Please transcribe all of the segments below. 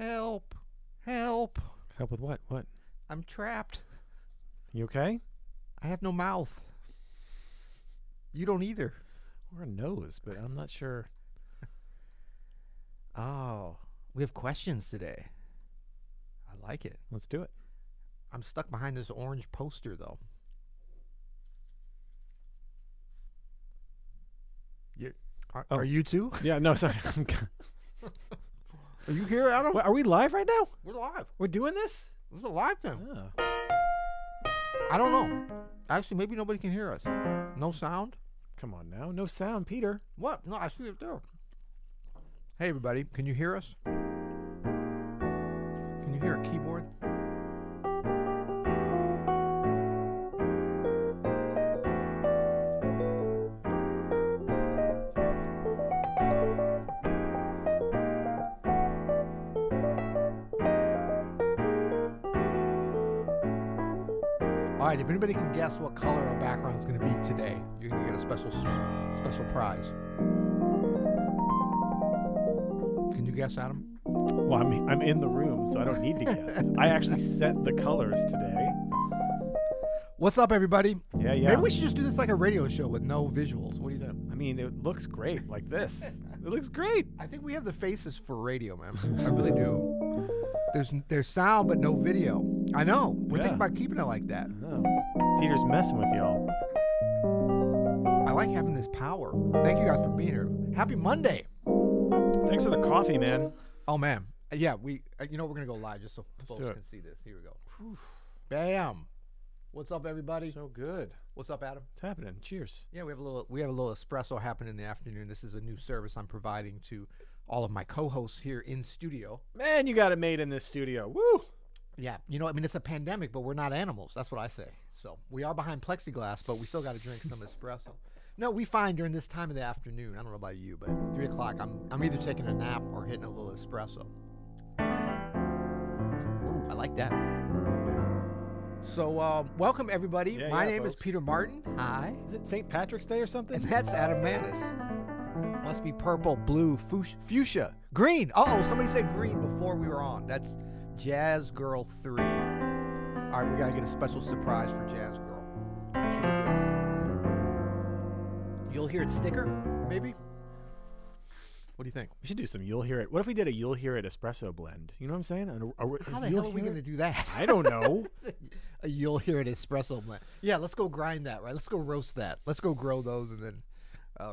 Help. Help. Help with what? What? I'm trapped. You okay? I have no mouth. You don't either. Or a nose, but I'm not sure. Oh, we have questions today. I like it. Let's do it. I'm stuck behind this orange poster, though. Are you too? Yeah, no, sorry. Are you here, Adam? What, are we live right now? We're live. We're doing this? This is a live thing. Oh. I don't know. Actually, maybe nobody can hear us. No sound? Come on now. No sound, Peter. What? No, I see it there. Hey, everybody. Can you hear us? Can you hear a keyboard? All right, if anybody can guess what color our background is going to be today, you're going to get a special prize. Can you guess, Adam? Well, I'm in the room, so I don't need to guess. I actually set the colors today. What's up, everybody? Yeah. Maybe we should just do this like a radio show with no visuals. What do you think? I mean, it looks great like this. It looks great. I think we have the faces for radio, man. I really do. There's sound, but no video. I know. We're thinking about keeping it like that. Peter's messing with y'all. I like having this power. Thank you guys for being here. Happy Monday. Thanks for the coffee, man. Oh, man. Yeah, we're going to go live just so folks can see this. Here we go. Whew. Bam. What's up, everybody? So good. What's up, Adam? What's happening? Cheers. Yeah, we have a little espresso happening in the afternoon. This is a new service I'm providing to all of my co-hosts here in studio. Man, you got it made in this studio. Woo! Yeah, it's a pandemic, but we're not animals. That's what I say. So we are behind plexiglass, but we still got to drink some espresso. No, we find during this time of the afternoon, I don't know about you, but 3 o'clock, I'm either taking a nap or hitting a little espresso. Ooh, I like that. So welcome, everybody. Yeah, My name folks. is Peter Martin. Hi. Is it St. Patrick's Day or something? And that's Adam Maness. Must be purple, blue, fuchsia, green. Uh-oh, somebody said green before we were on. That's Jazz Girl 3. All right, we got to get a special surprise for Jazz Girl. You'll hear it sticker, maybe? What do you think? We should do some You'll Hear It. What if we did a You'll Hear It espresso blend? You know what I'm saying? How the hell are we going to do that? I don't know. A You'll Hear It espresso blend. Yeah, let's go grind that, right? Let's go roast that. Let's go grow those and then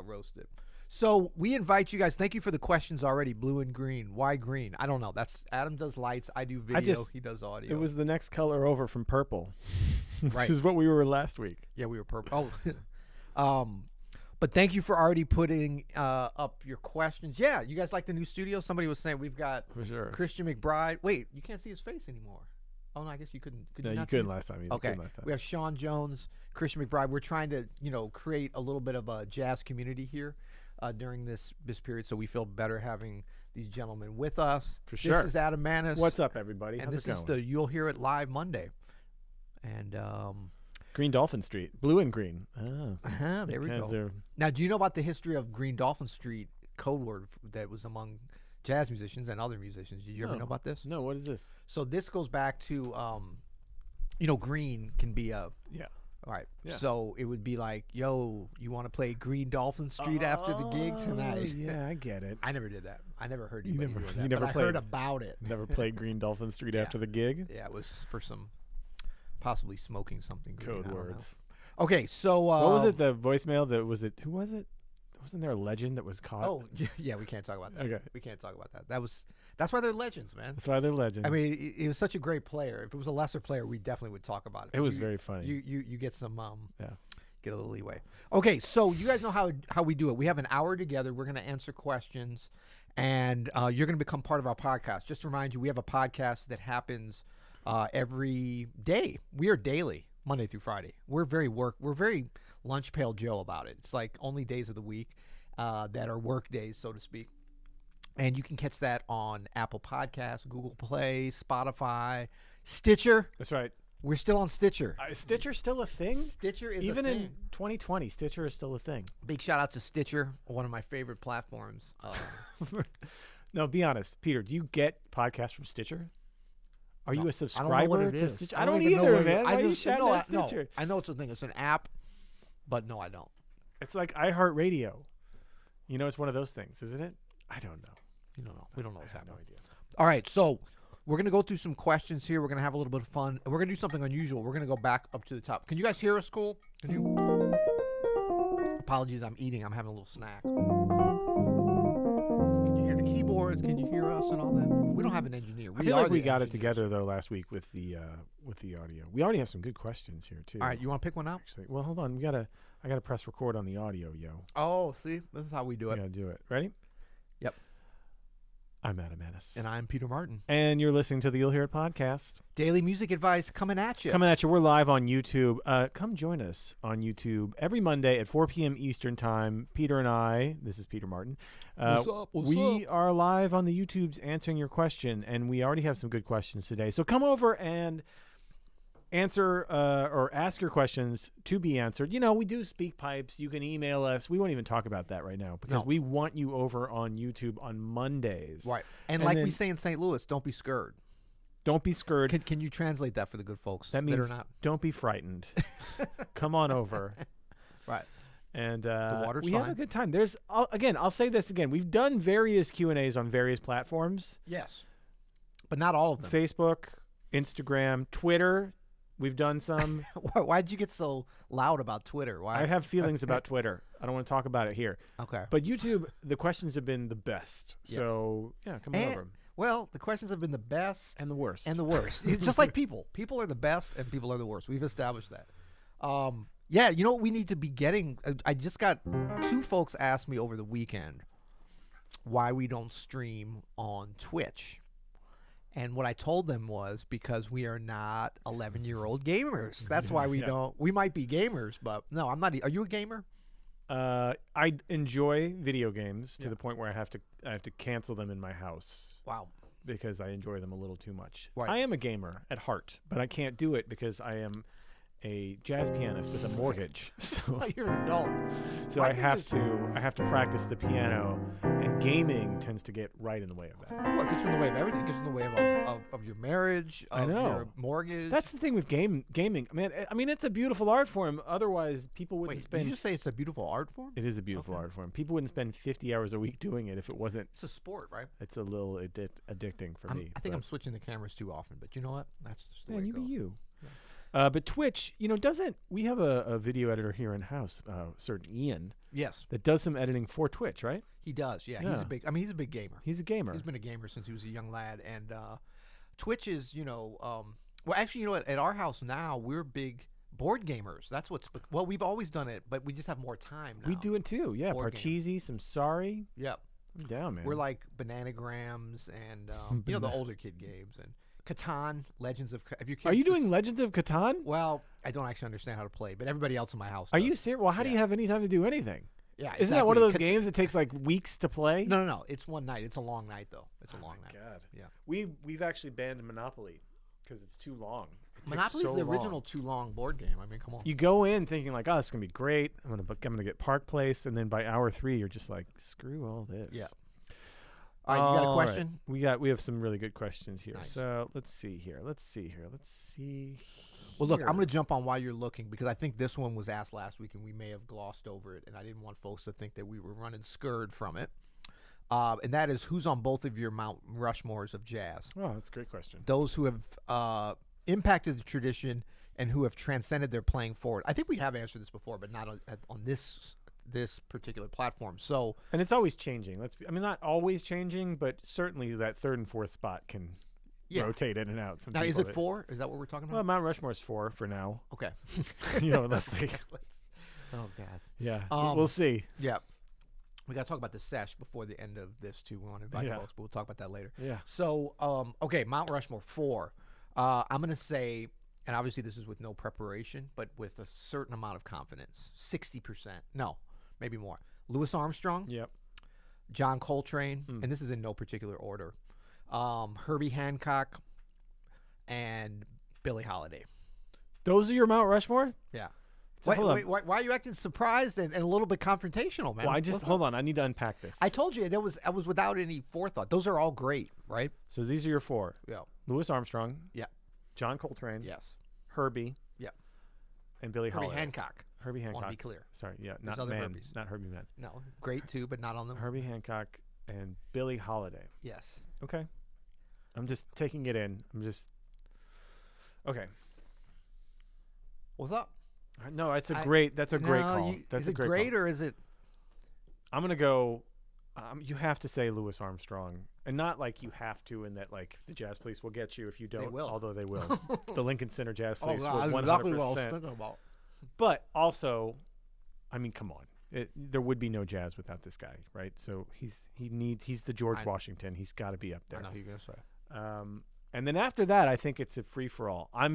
roast it. So we invite you guys. Thank you for the questions already. Blue and green. Why green? I don't know. That's Adam does lights. I do video. He does audio. It was the next color over from purple. Right. Which is what we were last week. Yeah, we were purple. Oh. But thank you for already putting up your questions. Yeah, you guys like the new studio? Somebody was saying we've got For sure. Christian McBride. Wait, you can't see his face anymore. Oh, no, I guess you couldn't. No, you couldn't last time. Okay. We have Sean Jones, Christian McBride. We're trying to, create a little bit of a jazz community here during this period, so we feel better having these gentlemen with us. For sure. This is Adam Maness. What's up, everybody? And How's this it is going? You'll Hear It Live Monday. And Green Dolphin Street. Blue and green. Oh. There we go. Now, do you know about the history of Green Dolphin Street code word that was among jazz musicians and other musicians? Did you ever know about this? No, what is this? So this goes back to, green can be a... Yeah. All right. Yeah. So it would be like, yo, you want to play Green Dolphin Street after the gig tonight? Yeah, I get it. I never did that. I never heard anybody do that. You never but I heard about it. Never played Green Dolphin Street after the gig? Yeah, it was for some possibly smoking something green. Code words. Okay, so... what was it, the voicemail that was it? Who was it? Wasn't there a legend that was caught? Oh, yeah, we can't talk about that. Okay. We can't talk about that. That's why they're legends, man. That's why they're legends. I mean, he was such a great player. If it was a lesser player, we definitely would talk about it. It was very funny. You get some get a little leeway. Okay, so you guys know how we do it. We have an hour together. We're going to answer questions, and you're going to become part of our podcast. Just to remind you, we have a podcast that happens every day. We are daily, Monday through Friday. We're very lunch pail Joe about it. It's like only days of the week that are work days, so to speak. And you can catch that on Apple Podcasts, Google Play, Spotify, Stitcher. That's right. We're still on Stitcher. Is Stitcher still a thing? Stitcher is even a thing. in 2020. Stitcher is still a thing. Big shout out to Stitcher, one of my favorite platforms. No, be honest, Peter. Do you get podcasts from Stitcher? Are you a subscriber I don't know what it to is. Stitcher? I I don't even know either, what it is. man. Why are you shouting at Stitcher? I know it's a thing. It's an app, but no, I don't. It's like iHeartRadio. You know, it's one of those things, isn't it? I don't know. You don't know. We don't know what's happening. No idea. All right, so we're going to go through some questions here. We're going to have a little bit of fun. And we're going to do something unusual. We're going to go back up to the top. Can you guys hear us, cool? Can you? Apologies, I'm eating. I'm having a little snack. Can you hear the keyboards? Can you hear us and all that? We don't have an engineer. I feel like we got it together, though, last week with the audio. We already have some good questions here, too. All right, you want to pick one out? Actually, well, hold on. I gotta press record on the audio, yo. Oh, see? This is how we do it. We gotta do it. Ready? Yep. I'm Adam Maness. And I'm Peter Martin. And you're listening to the You'll Hear It podcast. Daily music advice coming at you. Coming at you. We're live on YouTube. Come join us on YouTube every Monday at 4 p.m. Eastern Time. Peter and I, this is Peter Martin. What's up? We are live on the YouTubes answering your question, and we already have some good questions today. So come over and answer or ask your questions to be answered. You know, we do speak pipes. You can email us. We won't even talk about that right now because we want you over on YouTube on Mondays. Right. And like we say in St. Louis, don't be scared. Don't be scared. Can you translate that for the good folks? That means are not? Don't be frightened. Come on over. Right. And the water's we fine. have a good time. I'll say this again. We've done various Q&As on various platforms. Yes. But not all of them. Facebook, Instagram, Twitter. We've done some. Why'd you get so loud about Twitter? Why? I have feelings about Twitter. I don't want to talk about it here. Okay. But YouTube, the questions have been the best. So, come over. Well, the questions have been the best. And the worst. And the worst. It's just like people. People are the best and people are the worst. We've established that. Yeah, you know what we need to be getting? I just got 2 folks asked me over the weekend why we don't stream on Twitch. And what I told them was because we are not 11-year-old gamers. That's why we don't. We might be gamers, but no, I'm not. Are you a gamer? I enjoy video games to the point where I have to cancel them in my house. Wow. Because I enjoy them a little too much. Right. I am a gamer at heart, but I can't do it because I am a jazz pianist with a mortgage. So you're an adult. So I have to practice the piano, and gaming tends to get right in the way of that. Well, it gets in the way of everything. It gets in the way of your marriage, of your mortgage. That's the thing with gaming. I mean, it's a beautiful art form. Otherwicting people wouldn't spend. Did you say it's a beautiful art form? It is a beautiful art form. People wouldn't spend 50 hours a week doing it if it wasn't. It's a sport, right? It's a little addicting for me. I think I'm switching the cameras too often, but you know what? That's just the way it goes. Be you. Yeah. But Twitch, we have a video editor here in house, certain Ian. Yes. That does some editing for Twitch, right? He does, yeah. He's a big gamer. He's a gamer. He's been a gamer since he was a young lad. And Twitch is, well, actually, at our house now, we're big board gamers. That's we've always done it, but we just have more time now. We do it too, yeah. Board Parcheesi, some Sorry. Yep. I'm down, man. We're like Bananagrams and, the older kid games and Catan, Legends of. Are you doing Legends of Catan? Well, I don't actually understand how to play, but everybody else in my house. Are you serious? Well, how do you have any time to do anything? Yeah, exactly. Isn't that one of those games that takes like weeks to play? No. It's one night. It's a long night though. It's a long night. God. Yeah. We've actually banned Monopoly because it's too long. Monopoly's the original too long board game. I mean, come on. You go in thinking like, oh, this is gonna be great. I'm gonna get Park Place, and then by hour 3, you're just like, screw all this. Yeah. All right, you got a question? Right. We have some really good questions here. Nice. So let's see here. Well, look, I'm going to jump on while you're looking because I think this one was asked last week and we may have glossed over it, and I didn't want folks to think that we were running scared from it. And that is, who's on both of your Mount Rushmores of jazz? Oh, that's a great question. Those who have impacted the tradition and who have transcended their playing forward. I think we have answered this before, but not on this particular platform. So, and it's always changing. Not always changing, but certainly that 3rd and 4th spot can rotate in and out. Now, is it 4? Is that what we're talking about? Well, Mount Rushmore's 4 for now. Okay. Unless they. Oh God. Yeah. We'll see. Yeah. We got to talk about the sesh before the end of this too. We want to invite folks, but we'll talk about that later. Yeah. So, okay, Mount Rushmore 4. I'm gonna say. And obviously, this is with no preparation, but with a certain amount of confidence. 60%. No, maybe more. Louis Armstrong. Yep. John Coltrane. And this is in no particular order. Herbie Hancock. And Billie Holiday. Those are your Mount Rushmore? Yeah. So wait, why are you acting surprised and a little bit confrontational, man? Well, hold on. I need to unpack this. I told you I was without any forethought. Those are all great, right? So these are your 4. Yeah. Louis Armstrong. Yeah. John Coltrane. Yes. Herbie. Yeah. And Billie Holiday. Hancock. Herbie Hancock. I want to be clear. Sorry, yeah, There's not other Man, Herbies. not Herbie Man. No, great too, but not on them. Herbie Hancock and Billie Holiday. Yes. Okay. I'm just taking it in. Okay. What's up? No, that's a great call. That's is a it great great call. or is it? I'm gonna go. You have to say Louis Armstrong, and not like you have to, in that like the Jazz Police will get you if you don't. They will. Although they will. The Lincoln Center Jazz Police will that's 100%. exactly what I was thinking about. But also, I mean, come on. There would be no jazz without this guy, right? So he's the George Washington. He's got to be up there. I know who you're gonna say. And then after that, I think it's a free for all. You're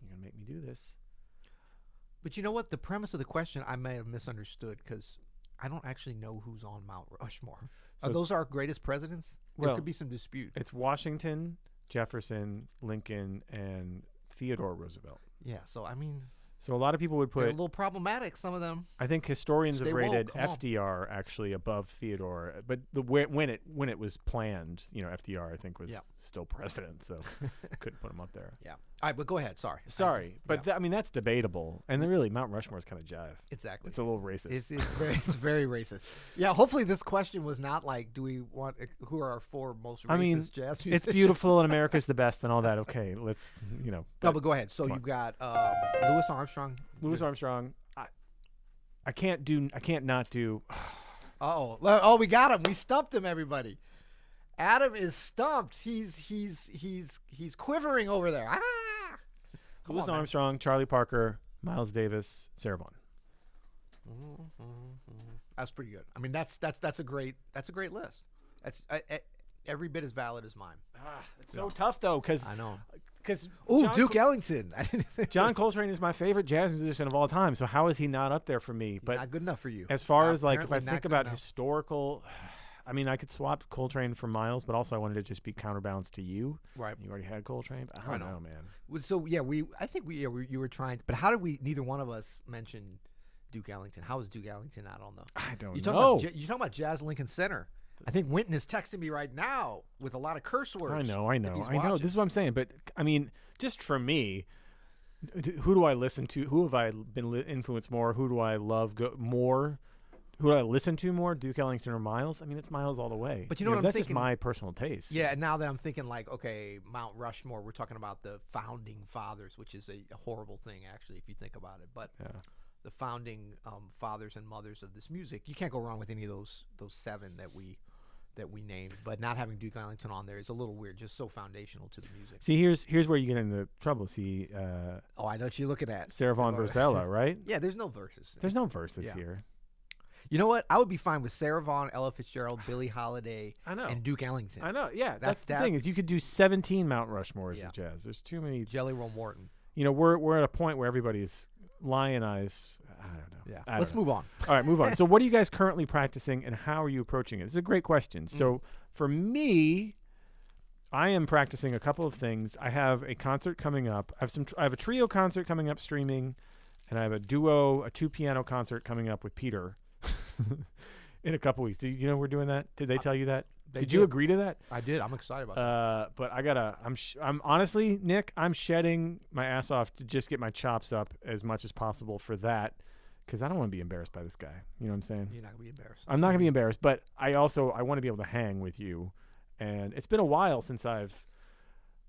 gonna make me do this. But you know what? The premise of the question I may have misunderstood because I don't actually know who's on Mount Rushmore. So Are those our greatest presidents? There Well, could be some dispute. It's Washington, Jefferson, Lincoln, and Theodore Roosevelt. Yeah. So I mean, So a lot of people would they're a put. little problematic. Some of them. I think historians Stay have woke, rated come on. FDR actually above Theodore, but when it was planned, FDR I think was Yeah. still president, so couldn't put him up there. Yeah. All right, but go ahead. Sorry. But yeah. I mean that's debatable, and then really Mount Rushmore is kind of jive. Exactly. It's a little racist. It's very racist. Yeah. Hopefully, this question was not like, do we want who are our 4 most racist jazz musicians? It's beautiful and America's the best and all that. Okay, let's No, but go ahead. So you've got Louis Armstrong. Louis Armstrong. I can't not do. Oh, we got him. We stumped him. Everybody. Adam is stumped. He's quivering over there. Ah! Come Louis on, man. Armstrong, Charlie Parker, Miles Davis, Sarah Vaughan. That's pretty good. I mean, that's a great list. That's every bit as valid as mine. It's so tough though, because I know. Because Duke Ellington. John Coltrane is my favorite jazz musician of all time. So how is he not up there for me? He's But not good enough for you. as far as like, if I Apparently not think good about enough. historical, I mean, I could swap Coltrane for Miles, but also I wanted to just be counterbalanced to you. Right. You already had Coltrane. But I don't know, man. So yeah, I think you were trying. But how did we? Neither one of us mentioned Duke Ellington. How is Duke Ellington not on the? I don't You're know. talking about Jazz Lincoln Center. I think Winton is texting me right now with a lot of curse words. I know. if he's I know. watching. This is what I'm saying. But I mean, just for me, who do I listen to? Who have I been influenced more? Who do I love more? Who do I listen to more? Duke Ellington or Miles? I mean, it's Miles all the way. But you know what I'm that's thinking? just my personal taste. Yeah, now that I'm thinking like, okay, Mount Rushmore, we're talking about the founding fathers, which is a horrible thing actually if you think about it. But the founding fathers and mothers of this music, you can't go wrong with any of those 7 that we named. But not having Duke Ellington on there is a little weird, just so foundational to the music. See, here's where you get into trouble. See, I know what you're looking at. Sarah Vaughan versus Ella, right? Yeah, there's no verses. There's no verses here. You know what? I would be fine with Sarah Vaughan, Ella Fitzgerald, Billie Holiday, and Duke Ellington. I know. Yeah, that's the thing is you could do 17 Mount Rushmores of jazz. There's too many. Jelly Roll Morton. We're at a point where everybody's lionized. I don't know. Yeah. Let's move on. All right, move on. So what are you guys currently practicing, and how are you approaching it? This is a great question. So for me, I am practicing a couple of things. I have a concert coming up. I have a trio concert coming up streaming, and I have a 2-piano concert coming up with Peter in a couple weeks. Do you know we're doing that? Did they tell you that? Did you agree to that? I did. I'm excited about that. But I'm honestly, Nick, I'm shedding my ass off to just get my chops up as much as possible for that, because I don't want to be embarrassed by this guy. You know what I'm saying? You're not gonna be embarrassed. I'm not gonna be embarrassed, but I want to be able to hang with you. And it's been a while since I've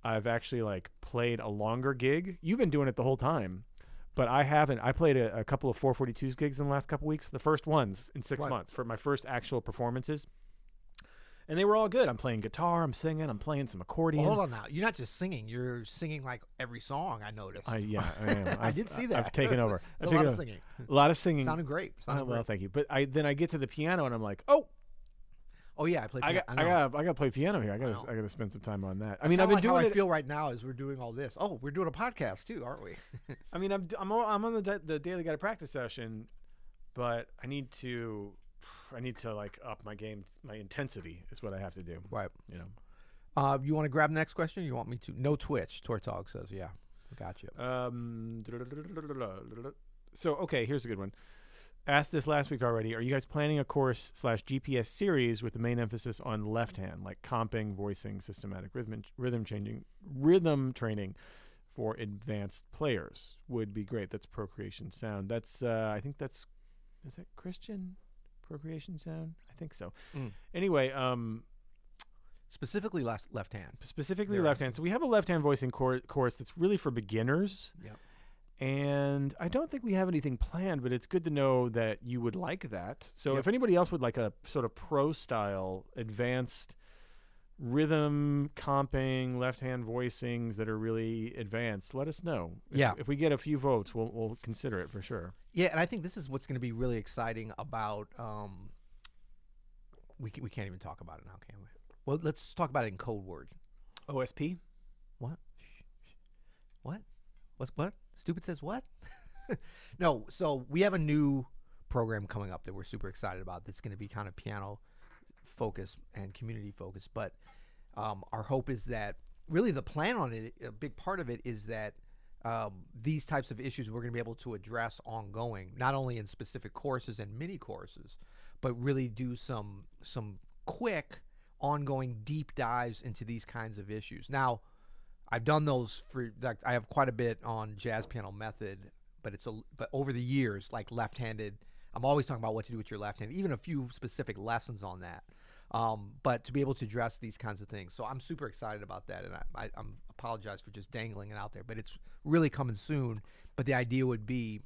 actually like played a longer gig. You've been doing it the whole time. But I haven't. I played a couple of 442s gigs in the last couple weeks, the first ones in 6 months for my first actual performances. And they were all good. I'm playing guitar, I'm singing, I'm playing some accordion. Well, hold on now. You're not just singing. You're singing like every song, I noticed. I am. I did see that. I've taken over. A lot of singing. A lot of singing. Sounded great. Well, thank you. But then I get to the piano and I'm like, oh yeah, I play piano. I gotta play piano here. I gotta spend some time on that. I mean, I've been doing how I feel right now as we're doing all this. Oh, we're doing a podcast too, aren't we? I mean, I'm on the daily guided practice session, but I need to like up my game. My intensity is what I have to do. Right. You know. You want to grab the next question? Or you want me to? No Twitch. Tortog says, yeah. Gotcha. So, okay, here's a good one. Asked this last week already. Are you guys planning a course / GPS series with the main emphasis on left hand, like comping, voicing, systematic rhythm training for advanced players? Would be great. That's Procreation Sound. That's I think that's, is that Christian Procreation Sound? I think so. Anyway, specifically left hand. Specifically left hand. So we have a left hand voicing course that's really for beginners. Yep. And I don't think we have anything planned, but it's good to know that you would like that. So if anybody else would like a sort of pro style, advanced rhythm, comping, left hand voicings that are really advanced, let us know. If we get a few votes, we'll consider it for sure. Yeah, and I think this is what's going to be really exciting about. We can't even talk about it now, can we? Well, let's talk about it in code word. OSP? What? What? What? Stupid says what? No, so we have a new program coming up that we're super excited about that's going to be kind of piano focused and community focused. But our hope is that really the plan on it, a big part of it is that these types of issues we're going to be able to address ongoing, not only in specific courses and mini courses, but really do some quick, ongoing deep dives into these kinds of issues. Now, I've done those for, like, I have quite a bit on jazz piano method, but but over the years, like left-handed, I'm always talking about what to do with your left hand, even a few specific lessons on that. But to be able to address these kinds of things. So I'm super excited about that, and I'm apologize for just dangling it out there, but it's really coming soon. But the idea would be,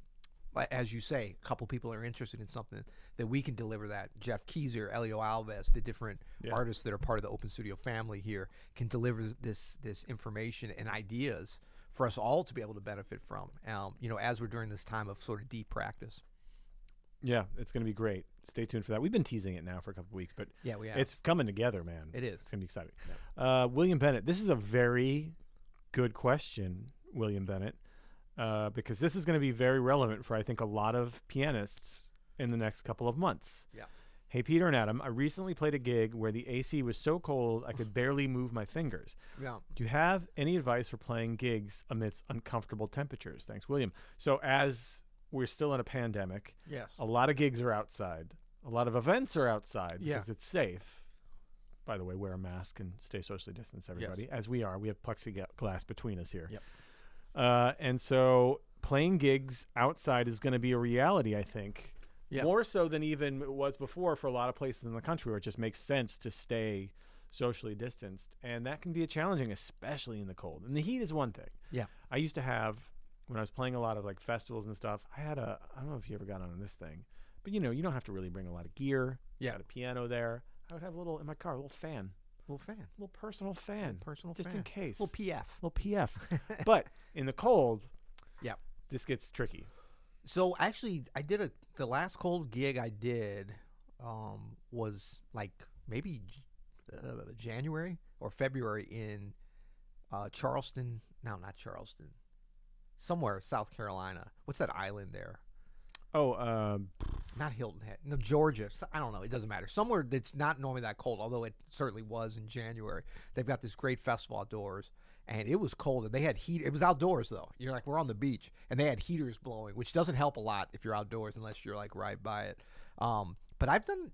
as you say, a couple people are interested in something that we can deliver that. Jeff Keyser, Elio Alves, the different artists that are part of the Open Studio family here can deliver this information and ideas for us all to be able to benefit from, as we're during this time of sort of deep practice. Yeah, it's going to be great. Stay tuned for that. We've been teasing it now for a couple of weeks, but yeah, we have. It's coming together, man. It is. It's going to be exciting. Yeah. William Bennett, this is a very good question, William Bennett, because this is going to be very relevant for, I think, a lot of pianists in the next couple of months. Yeah. Hey, Peter and Adam, I recently played a gig where the AC was so cold I could barely move my fingers. Yeah. Do you have any advice for playing gigs amidst uncomfortable temperatures? Thanks, William. So as we're still in a pandemic, yes, a lot of gigs are outside. A lot of events are outside because it's safe. By the way, wear a mask and stay socially distanced, everybody. Yes. As we are. We have plexiglass between us here. Yep. And so playing gigs outside is going to be a reality, I think. Yeah. More so than even it was before for a lot of places in the country where it just makes sense to stay socially distanced. And that can be challenging, especially in the cold. And the heat is one thing. Yeah. I used to have, when I was playing a lot of like festivals and stuff, I don't know if you ever got on this thing, but you don't have to really bring a lot of gear. Yeah. Got a piano there. I would have in my car, a little fan. Little personal fan. Just in case. Little PF. But in the cold, yeah, this gets tricky. So actually, the last cold gig I did was like maybe January or February in Charleston. No, not Charleston. Somewhere South Carolina. What's that island there? Oh, not Hilton Head. No, Georgia. I don't know. It doesn't matter. Somewhere that's not normally that cold, although it certainly was in January. They've got this great festival outdoors, and it was cold. And they had heat. It was outdoors, though. You're like, we're on the beach, and they had heaters blowing, which doesn't help a lot if you're outdoors unless you're like right by it. But I've done,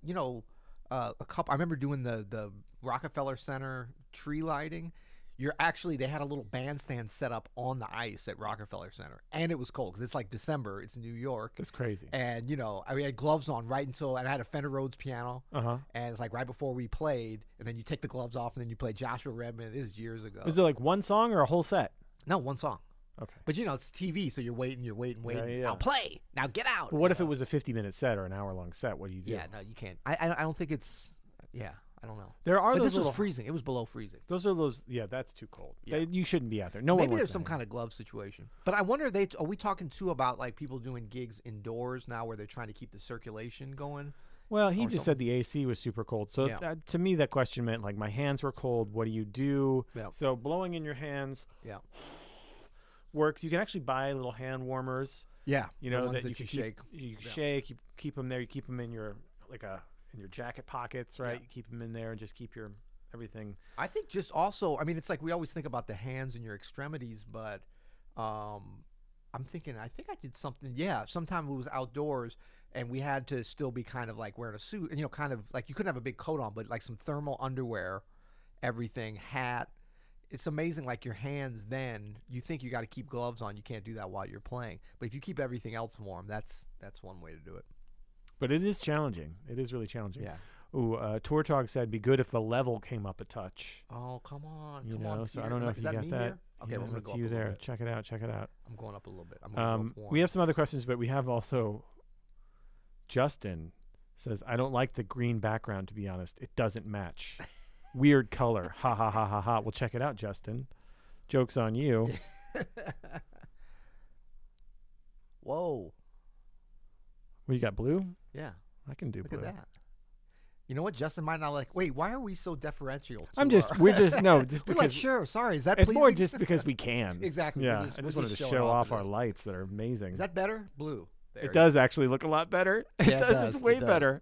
a couple. I remember doing the Rockefeller Center tree lighting. They had a little bandstand set up on the ice at Rockefeller Center, and it was cold because it's like December. It's in New York. It's crazy. And we had gloves on and I had a Fender Rhodes piano. And it's like right before we played, and then you take the gloves off, and then you play Joshua Redman. This is years ago. Was it like one song or a whole set? No, one song. Okay. But it's TV, so you're waiting. Yeah. Now play. Now get out. But what if it was a 50-minute set or an hour-long set? What do you do? Yeah, no, you can't. I don't think it's. Yeah. I don't know. But this was freezing. It was below freezing. Yeah, that's too cold. Yeah. You shouldn't be out there. Maybe there's some kind of glove situation. But I wonder, are we talking too about like people doing gigs indoors now where they're trying to keep the circulation going? Well, he just said the AC was super cold. So to me, that question meant like my hands were cold. What do you do? Yeah. So blowing in your hands works. You can actually buy little hand warmers. Yeah. That you can shake. You shake. You keep them there. You keep them in your in your jacket pockets, right? Yeah. You keep them in there and just keep your everything. I think just also, it's like we always think about the hands and your extremities, but I'm thinking, I think I did something. Yeah, sometime it was outdoors, and we had to still be kind of like wearing a suit, and kind of like you couldn't have a big coat on, but like some thermal underwear, everything, hat. It's amazing, like your hands. Then you think you got to keep gloves on. You can't do that while you're playing. But if you keep everything else warm, that's one way to do it. But it is challenging. It is really challenging. Yeah. Ooh, Tour Talk said, "Be good if the level came up a touch." Oh, come on. You come know, on, so I Peter. don't know if Is you got me that. here? Okay, Yeah, well, I'm gonna that's go you up a there. little bit. Check it out. Check it out. I'm going up a little bit. I'm going to go up one. We have some other questions, but we have also Justin says, "I don't like the green background, to be honest. It doesn't match. Weird color. Ha ha ha ha ha." Well, check it out, Justin. Joke's on you. Whoa. Well, you got blue? Yeah. I can do Look blue. at that. You know what? Justin might not like. Wait, why are we so deferential? We're just no, just We're because like, sure, sorry. Is that it's pleasing? more just because we can. Exactly. Yeah, We're I just wanted to showing show off of our this. lights that are amazing. Is that better? Blue. There It does actually look a lot better. It Yeah, it does. does. It's way It does. better.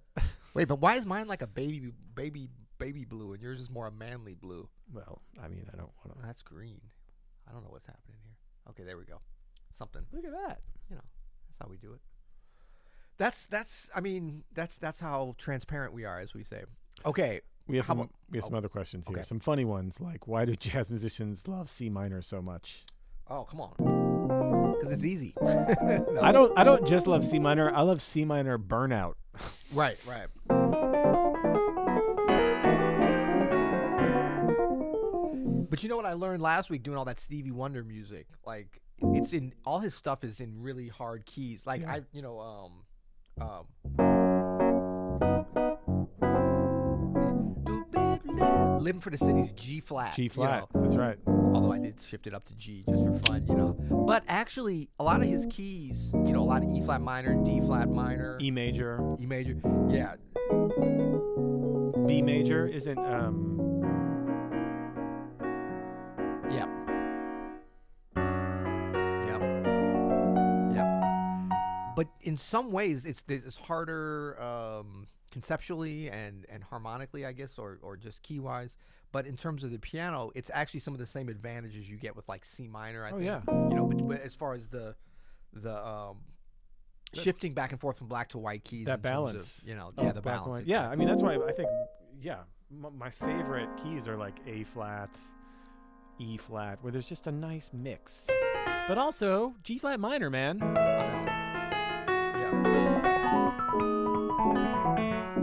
Wait, but why is mine like a baby blue and yours is more a manly blue? Well, I mean, I don't want to. That's green. I don't know what's happening here. Okay, there we go. Something. Look at that. That's how we do it. That's how transparent we are, as we say. Okay. We have How some. about- We have some other questions here. okay. Some funny ones, like why do jazz musicians love C minor so much? Oh, come on. Because it's easy. No. I don't just love C minor. I love C minor burnout. Right. But you know what I learned last week doing all that Stevie Wonder music? Like, it's in all his stuff is in really hard keys. Like Yeah. Living for the City's G flat. G flat. That's right. Although I did shift it up to G just for fun. But actually, a lot of his keys, a lot of E flat minor, D flat minor, E major. E major. Yeah. B major isn't. Yep. But in some ways, it's harder conceptually and harmonically, I guess, or just key wise. But in terms of the piano, it's actually some of the same advantages you get with like C minor. I think. Yeah. But as far as the shifting back and forth from black to white keys, That in terms balance. of, the balance. Yeah, I mean that's why I think my favorite keys are like A flat, E flat, where there's just a nice mix. But also G flat minor, man.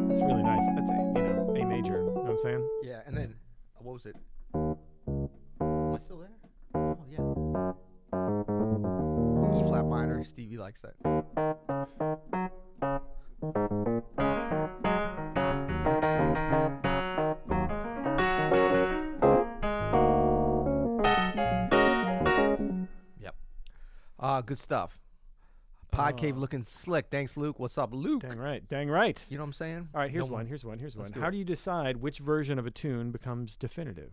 That's really nice. That's A major. You know what I'm saying? Yeah, and then what was it? Am I still there? Oh yeah. E flat minor. Stevie likes that. Yep. Good stuff. Pod Cave looking slick. Thanks, Luke. What's up, Luke? Dang right. Dang right. You know what I'm saying? All right, here's No one. one. Here's one. Let's do How it. do you decide which version of a tune becomes definitive?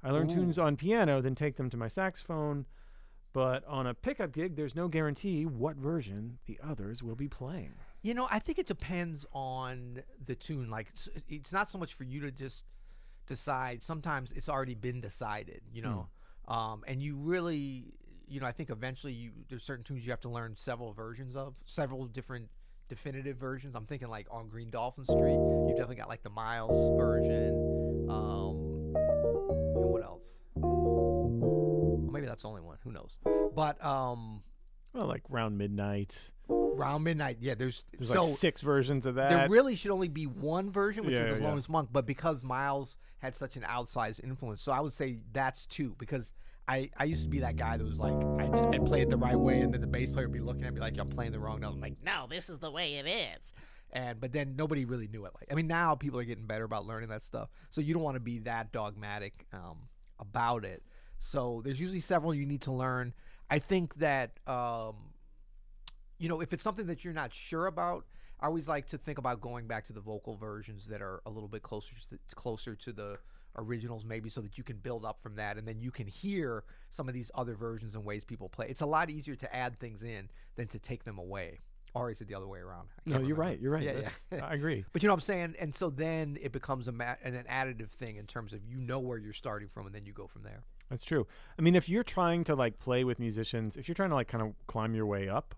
I learn Ooh. tunes on piano, then take them to my saxophone, but on a pickup gig, there's no guarantee what version the others will be playing. I think it depends on the tune. Like, it's not so much for you to just decide. Sometimes it's already been decided, and you really, I think eventually there's certain tunes you have to learn several versions of, several different definitive versions. I'm thinking like on Green Dolphin Street, you definitely got like the Miles version. And what else? Well, maybe that's the only one. Who knows? But Well, like Round Midnight. Round Midnight, yeah. There's like 6 versions of that. There really should only be one version, which Yeah, is the yeah. Longest Monk. But because Miles had such an outsized influence, so I would say that's 2. Because I used to be that guy that was like, I'd play it the right way, and then the bass player would be looking at me like I'm playing the wrong note. I'm like, no, this is the way it is. But then nobody really knew it. Now people are getting better about learning that stuff. So you don't want to be that dogmatic about it. So there's usually several you need to learn. I think that if it's something that you're not sure about, I always like to think about going back to the vocal versions that are a little bit closer to the originals, maybe, so that you can build up from that, and then you can hear some of these other versions and ways people play. It's a lot easier to add things in than to take them away. Or is it the other way around? No, you're right. You're right. Yeah. I agree. But you know what I'm saying? And so then it becomes an additive thing in terms of where you're starting from, and then you go from there. That's true. I mean, if you're trying to like play with musicians, if you're trying to like kind of climb your way up,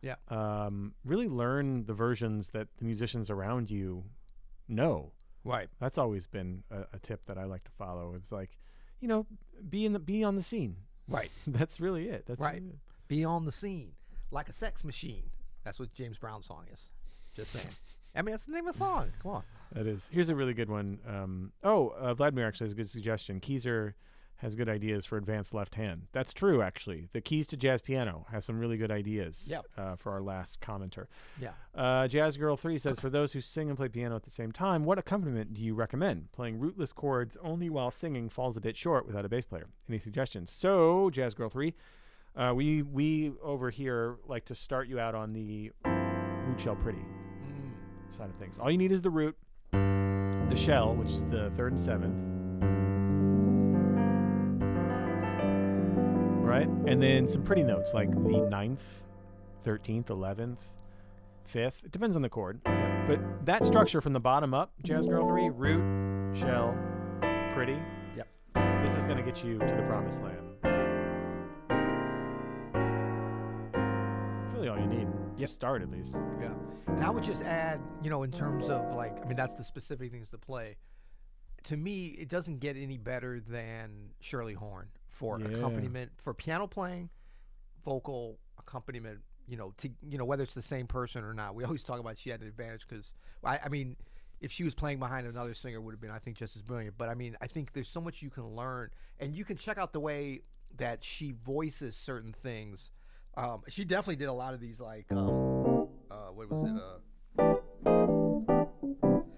Yeah. really learn the versions that the musicians around you know. Right. That's always been a tip that I like to follow. It's like, you know, be on the scene. Right. That's really it. That's right. Really it. Be on the scene like a sex machine. That's what James Brown's song is. Just saying. I mean, that's the name of the song. Come on. That is. Here's a really good one. Vladimir actually has a good suggestion. Keyser has good ideas for advanced left hand. That's true, actually. The Keys to Jazz Piano has some really good ideas for our last commenter. Yeah. Jazz Girl 3 says, for those who sing and play piano at the same time, what accompaniment do you recommend? Playing rootless chords only while singing falls a bit short without a bass player. Any suggestions? So, Jazz Girl 3, we over here like to start you out on the root shell pretty side of things. All you need is the root, the shell, which is the 3rd and 7th, right? And then some pretty notes like the 9th, 13th, 11th, 5th. It depends on the chord. But that structure from the bottom up, Jazz Girl 3, root, shell, pretty. Yep. This is going to get you to the promised land. It's really all you need. To start at least. Yeah. And I would just add, you know, in terms of like, I mean, that's the specific things to play. To me, it doesn't get any better than Shirley Horn for accompaniment, for piano playing, vocal accompaniment, you know, whether it's the same person or not. We always talk about she had an advantage because, I mean, if she was playing behind another singer, it would have been, I think, just as brilliant. But I mean, I think there's so much you can learn, and you can check out the way that she voices certain things. She definitely did a lot of these, like, what was it?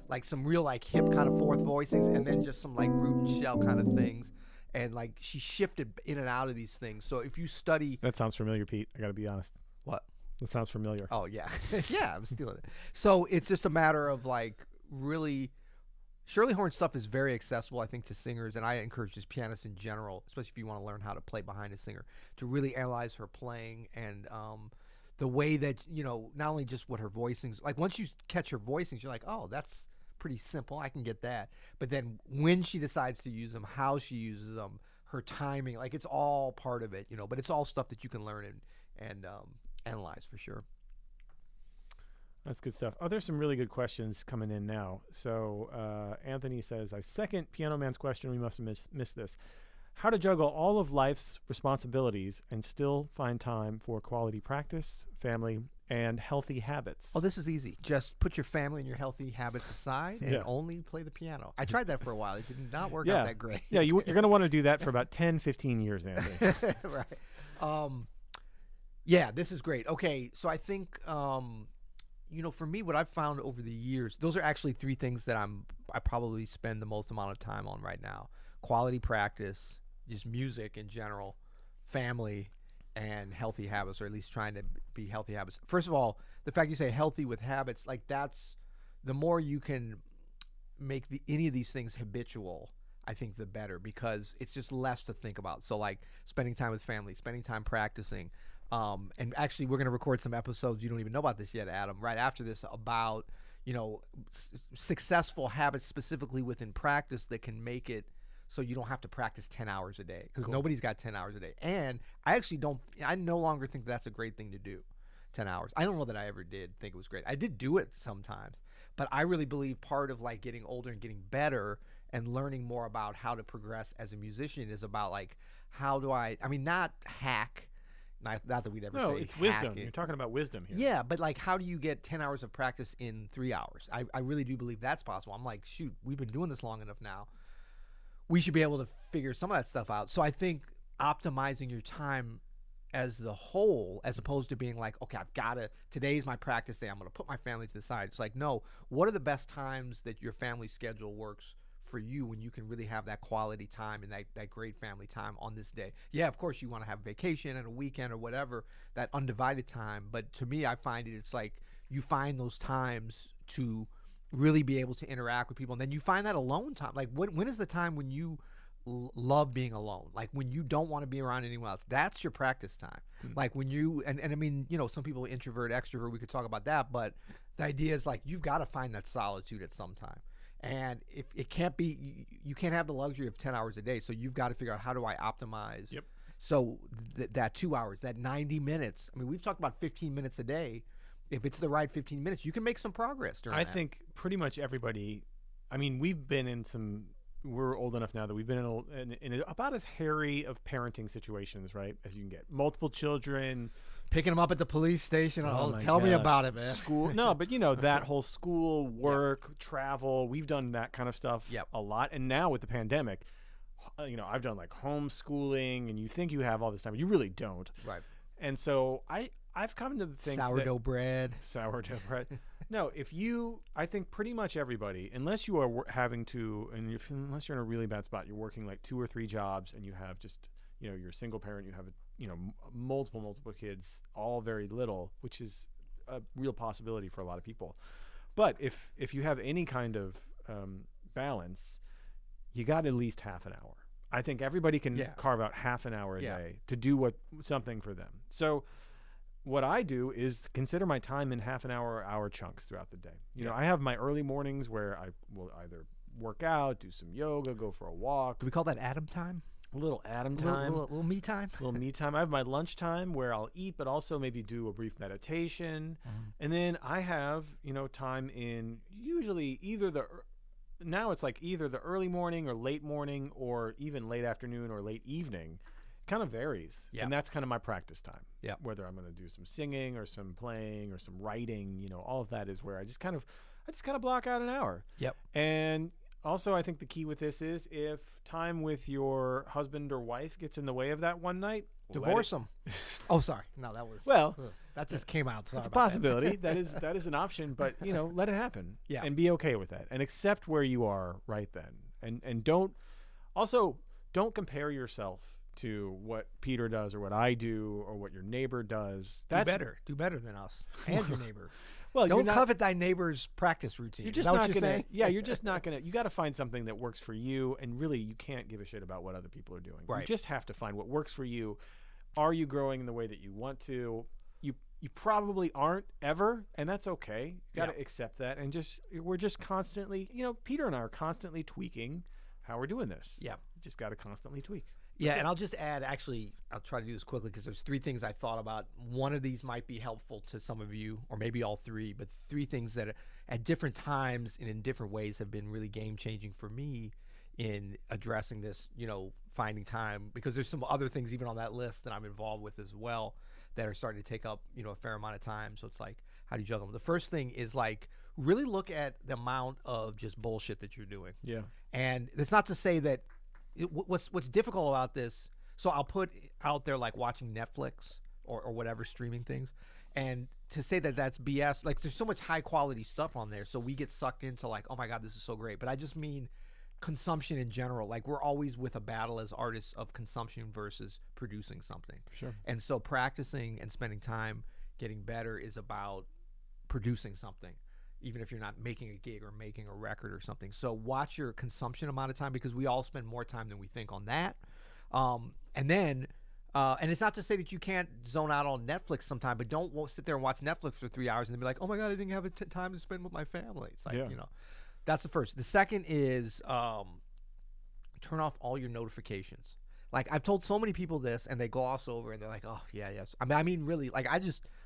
Like some real, like, hip kind of fourth voicings, and then just some, like, root and shell kind of things. And, like, she shifted in and out of these things. So if you study... That sounds familiar, Pete. I got to be honest. What? That sounds familiar. Oh, yeah. Yeah, I'm stealing it. So it's just a matter of, like, really... Shirley Horn stuff is very accessible, I think, to singers, and I encourage just pianists in general, especially if you want to learn how to play behind a singer, to really analyze her playing and the way that, you know, not only just what her voicings, like once you catch her voicings, you're like, oh, that's pretty simple, I can get that. But then when she decides to use them, how she uses them, her timing, like it's all part of it, you know, but it's all stuff that you can learn and analyze for sure. That's good stuff. Oh, there's some really good questions coming in now. So Anthony says, I second Piano Man's question. We must have missed this. How to juggle all of life's responsibilities and still find time for quality practice, family, and healthy habits. Oh, this is easy. Just put your family and your healthy habits aside and only play the piano. I tried that for a while. It did not work out that great. Yeah, you're going to want to do that for about 10, 15 years, Anthony. Right. Yeah, this is great. Okay, so I think... you know, for me, what I've found over the years, those are actually three things that I probably spend the most amount of time on right now. Quality practice, just music in general, family, and healthy habits, or at least trying to be healthy habits. First of all, the fact you say healthy with habits, like that's, the more you can make any of these things habitual, I think the better, because it's just less to think about. So like spending time with family, spending time practicing, and actually we're going to record some episodes, you don't even know about this yet, Adam, right after this, about, you know, successful habits specifically within practice that can make it so you don't have to practice 10 hours a day, because nobody's got 10 hours a day. And I no longer think that's a great thing to do, 10 hours. I don't know that I ever did think it was great. I did do it sometimes, but I really believe part of like getting older and getting better and learning more about how to progress as a musician is about like, how do I mean, not hack, not that we'd ever say. No, it's wisdom. You're talking about wisdom here. Yeah, but like, how do you get 10 hours of practice in 3 hours? I really do believe that's possible. I'm like, shoot, we've been doing this long enough now. We should be able to figure some of that stuff out. So I think optimizing your time as the whole, as opposed to being like, okay, today's my practice day, I'm going to put my family to the side. It's like, no, what are the best times that your family schedule works for you when you can really have that quality time and that great family time on this day? Yeah, of course you want to have vacation and a weekend or whatever, that undivided time. But to me, I find it's like you find those times to really be able to interact with people. And then you find that alone time. Like when is the time when you love being alone? Like when you don't want to be around anyone else, that's your practice time. Like when you, and I mean, you know, some people introvert, extrovert, we could talk about that, but the idea is like, you've got to find that solitude at some time. And if it can't be, you can't have the luxury of 10 hours a day. So you've got to figure out, how do I optimize? Yep. So that 2 hours, that 90 minutes. I mean, we've talked about 15 minutes a day. If it's the right 15 minutes, you can make some progress during that. I think pretty much everybody. I mean, we've been in some. We're old enough now that we've been in about as hairy of parenting situations, right, as you can get. Multiple children, picking them up at the police station. Oh Tell me about it, man. School, no, but that whole school, work, travel. We've done that kind of stuff a lot, and now with the pandemic, I've done like homeschooling, and you think you have all this time, but you really don't. Right. And so I've come to think sourdough bread. No, I think pretty much everybody, unless you are having to, unless you're in a really bad spot, you're working like 2 or 3 jobs, and you have just, you're a single parent, you have, multiple kids, all very little, which is a real possibility for a lot of people. But if you have any kind of balance, you got at least half an hour. I think everybody can carve out half an hour a day to do something for them. So what I do is consider my time in half an hour chunks throughout the day. I have my early mornings where I will either work out, do some yoga, go for a walk. Do we call that Adam time? A little Adam time. Little me time? Little me time. I have my lunchtime where I'll eat, but also maybe do a brief meditation. And then I have, time in usually now it's like either the early morning or late morning or even late afternoon or late evening. Kind of varies. And that's kind of my practice time. Yeah. Whether I'm going to do some singing or some playing or some writing, all of that is where I just kind of block out an hour. Yep. And also I think the key with this is if time with your husband or wife gets in the way of that one night, divorce them. Oh, sorry. No, that was that just came out. It's a possibility. that is an option, but let it happen. Yeah. And be okay with that and accept where you are right then. And don't compare yourself to what Peter does or what I do or what your neighbor does. Do better than us and your neighbor. Well, don't covet thy neighbor's practice routine. You're just not gonna. Yeah, you're just not gonna. You got to find something that works for you, and really, you can't give a shit about what other people are doing. Right. You just have to find what works for you. Are you growing in the way that you want to? You probably aren't ever, and that's okay. You got to accept that, and we're just constantly. Peter and I are constantly tweaking how we're doing this. Yeah, just got to constantly tweak. And I'll just add, actually, I'll try to do this quickly because there's 3 things I thought about. One of these might be helpful to some of you, or maybe all 3, but 3 things that at different times and in different ways have been really game-changing for me in addressing this, finding time, because there's some other things even on that list that I'm involved with as well that are starting to take up, a fair amount of time. So it's like, how do you juggle them? The first thing is like, really look at the amount of just bullshit that you're doing. Yeah. And it's not to say that, what's difficult about this, so I'll put out there like watching Netflix or whatever streaming things, and to say that that's BS, like there's so much high quality stuff on there, so we get sucked into like, oh my God, this is so great. But I just mean consumption in general. Like we're always with a battle as artists of consumption versus producing something. For sure. And so practicing and spending time getting better is about producing something, even if you're not making a gig or making a record or something. So watch your consumption amount of time, because we all spend more time than we think on that. And it's not to say that you can't zone out on Netflix sometime, but don't sit there and watch Netflix for 3 hours and then be like, oh my God, I didn't have time to spend with my family. It's like, that's the first. The second is turn off all your notifications. Like I've told so many people this and they gloss over and they're like, oh yeah, yes. I mean really, like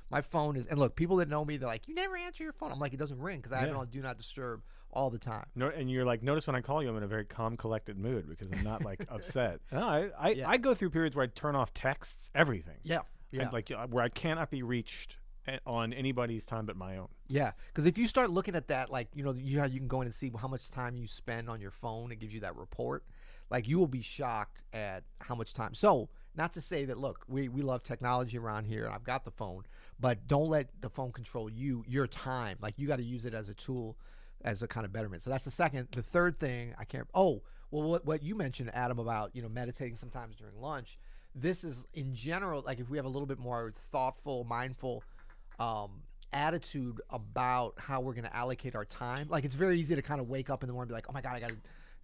my phone is, and look, people that know me, they're like, you never answer your phone. I'm like, it doesn't ring because I have it on Do Not Disturb all the time. No, and you're like, notice when I call you, I'm in a very calm, collected mood because I'm not like upset. No, I go through periods where I turn off texts, everything. Yeah. And like where I cannot be reached on anybody's time but my own. Yeah, because if you start looking at that, like, you can go in and see how much time you spend on your phone. It gives you that report. Like you will be shocked at how much time. So not to say that, look, we love technology around here and I've got the phone, but don't let the phone control your time. Like you got to use it as a tool, as a kind of betterment. So that's the second. The third thing what you mentioned, Adam, about, meditating sometimes during lunch. This is in general, like if we have a little bit more thoughtful, mindful attitude about how we're going to allocate our time. Like it's very easy to kind of wake up in the morning and be like, oh my God, I got to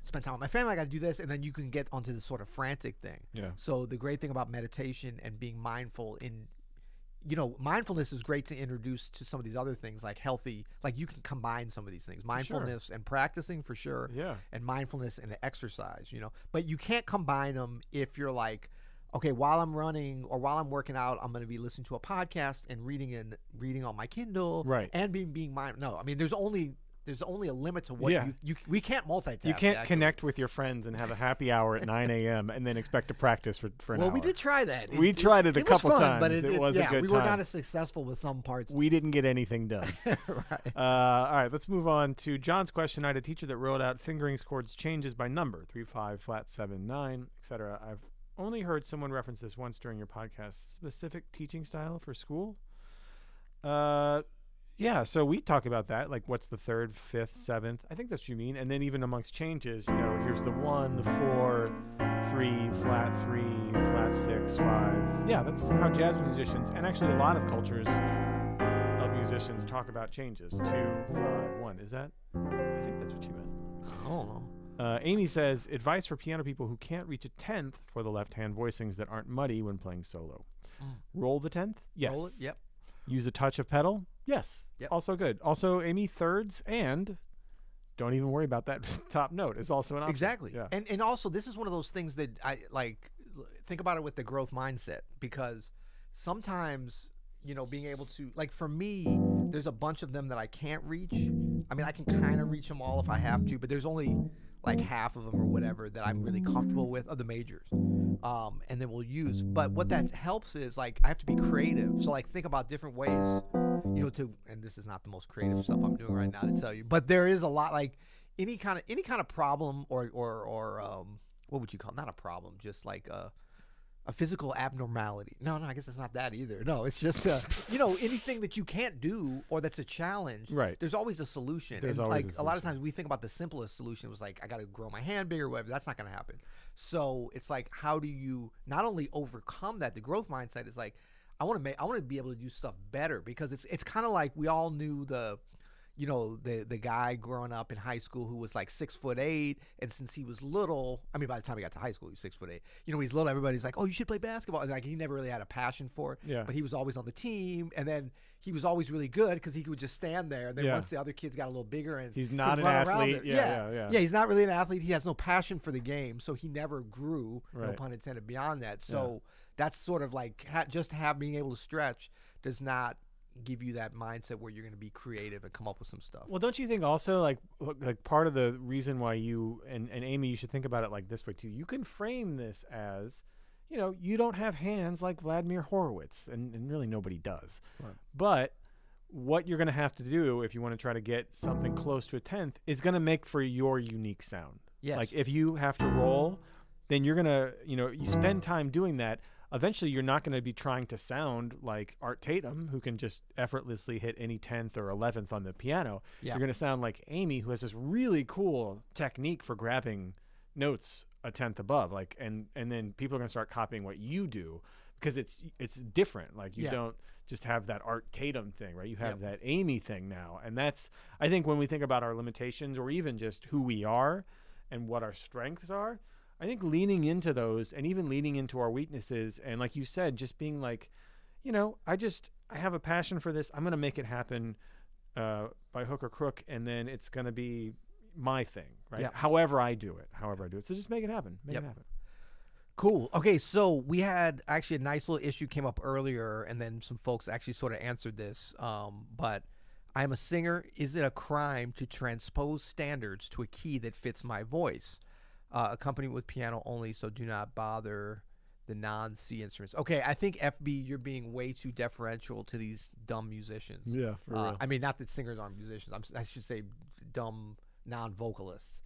spend time with my family, I got to do this, and then you can get onto this sort of frantic thing. Yeah. So the great thing about meditation and being mindful mindfulness is great to introduce to some of these other things like healthy, like you can combine some of these things, mindfulness and practicing for sure. Yeah. And mindfulness and exercise, but you can't combine them if you're like, okay, while I'm running or while I'm working out, I'm going to be listening to a podcast and reading on my Kindle. Right. And being mindful. No, I mean, there's only a limit to what we can't multitask. You can't connect with your friends and have a happy hour at 9 a.m. and then expect to practice for an hour. Well, we did try that. We tried it a couple times. But it was a good time. We were not as successful with some parts. We didn't get anything done. Right. All right, let's move on to John's question. I had a teacher that wrote out fingering chords changes by number, 3, 5, flat, 7, 9, etc. I've only heard someone reference this once during your podcast. Specific teaching style for school? Yeah, so we talk about that, like what's the 3rd, 5th, 7th. I think that's what you mean. And then even amongst changes, here's the 1, the 4, 3, flat 3, flat 6, 5. Yeah, that's how jazz musicians, and actually a lot of cultures of musicians talk about changes. 2, 5, 1. Is that? I think that's what you meant. I don't know. Amy says, advice for piano people who can't reach a 10th for the left-hand voicings that aren't muddy when playing solo. Roll the 10th? Yes. Roll it? Yep. Use a touch of pedal? Yes. Yep. Also good. Also, Amy, thirds, and don't even worry about that top note. It's also an option. Exactly. Yeah. And also, this is one of those things that I like, think about it with the growth mindset, because sometimes, being able to, like for me, there's a bunch of them that I can't reach. I mean, I can kind of reach them all if I have to, but there's only like half of them or whatever that I'm really comfortable with of the majors. And then we'll use. But what that helps is like I have to be creative. So like think about different ways, and this is not the most creative stuff I'm doing right now to tell you, but there is a lot, like any kind of problem or what would you call it? Not a problem, just like a physical abnormality. No, I guess it's not that either. No, it's just anything that you can't do or that's a challenge. Right. There's always a solution. There's and always like a a lot of times we think about the simplest solution was like I got to grow my hand bigger or whatever. That's not going to happen. So it's like, how do you not only overcome that? The growth mindset is like I want to be able to do stuff better, because it's kind of like we all knew the guy growing up in high school who was like 6'8", and since he was little, I mean, by the time he got to high school, he was 6'8". When he's little, everybody's like, "Oh, you should play basketball." And like he never really had a passion for it. Yeah. But he was always on the team, and then he was always really good because he would just stand there. And then once the other kids got a little bigger and he's not an athlete. Yeah, he's not really an athlete. He has no passion for the game, so he never grew. Right. No pun intended. Beyond that, so that's sort of like being able to stretch does not give you that mindset where you're going to be creative and come up with some stuff. Well, don't you think also like part of the reason why you and Amy, you should think about it like this way too. You can frame this as, you don't have hands like Vladimir Horowitz, and really nobody does. Right. But what you're going to have to do if you want to try to get something close to a 10th is going to make for your unique sound. Yes. Like if you have to roll, then you're going to, you spend time doing that. Eventually, you're not going to be trying to sound like Art Tatum, who can just effortlessly hit any 10th or 11th on the piano. Yeah. You're going to sound like Amy, who has this really cool technique for grabbing notes a 10th above. Like, and then people are going to start copying what you do because it's different. Like you don't just have that Art Tatum thing, right? You have that Amy thing now. And that's, I think when we think about our limitations or even just who we are and what our strengths are, I think leaning into those and even leaning into our weaknesses, and like you said, just being like, I have a passion for this. I'm going to make it happen by hook or crook, and then it's going to be my thing, right? Yep. However I do it. So just make it happen. Make it happen. Cool. Okay, so we had actually a nice little issue came up earlier, and then some folks actually sort of answered this. But I'm a singer. Is it a crime to transpose standards to a key that fits my voice? Accompanied with piano only, so do not bother the non-C instruments. Okay, I think FB, you're being way too deferential to these dumb musicians. Yeah, for real. I mean, not that singers aren't musicians. I should say dumb non-vocalists.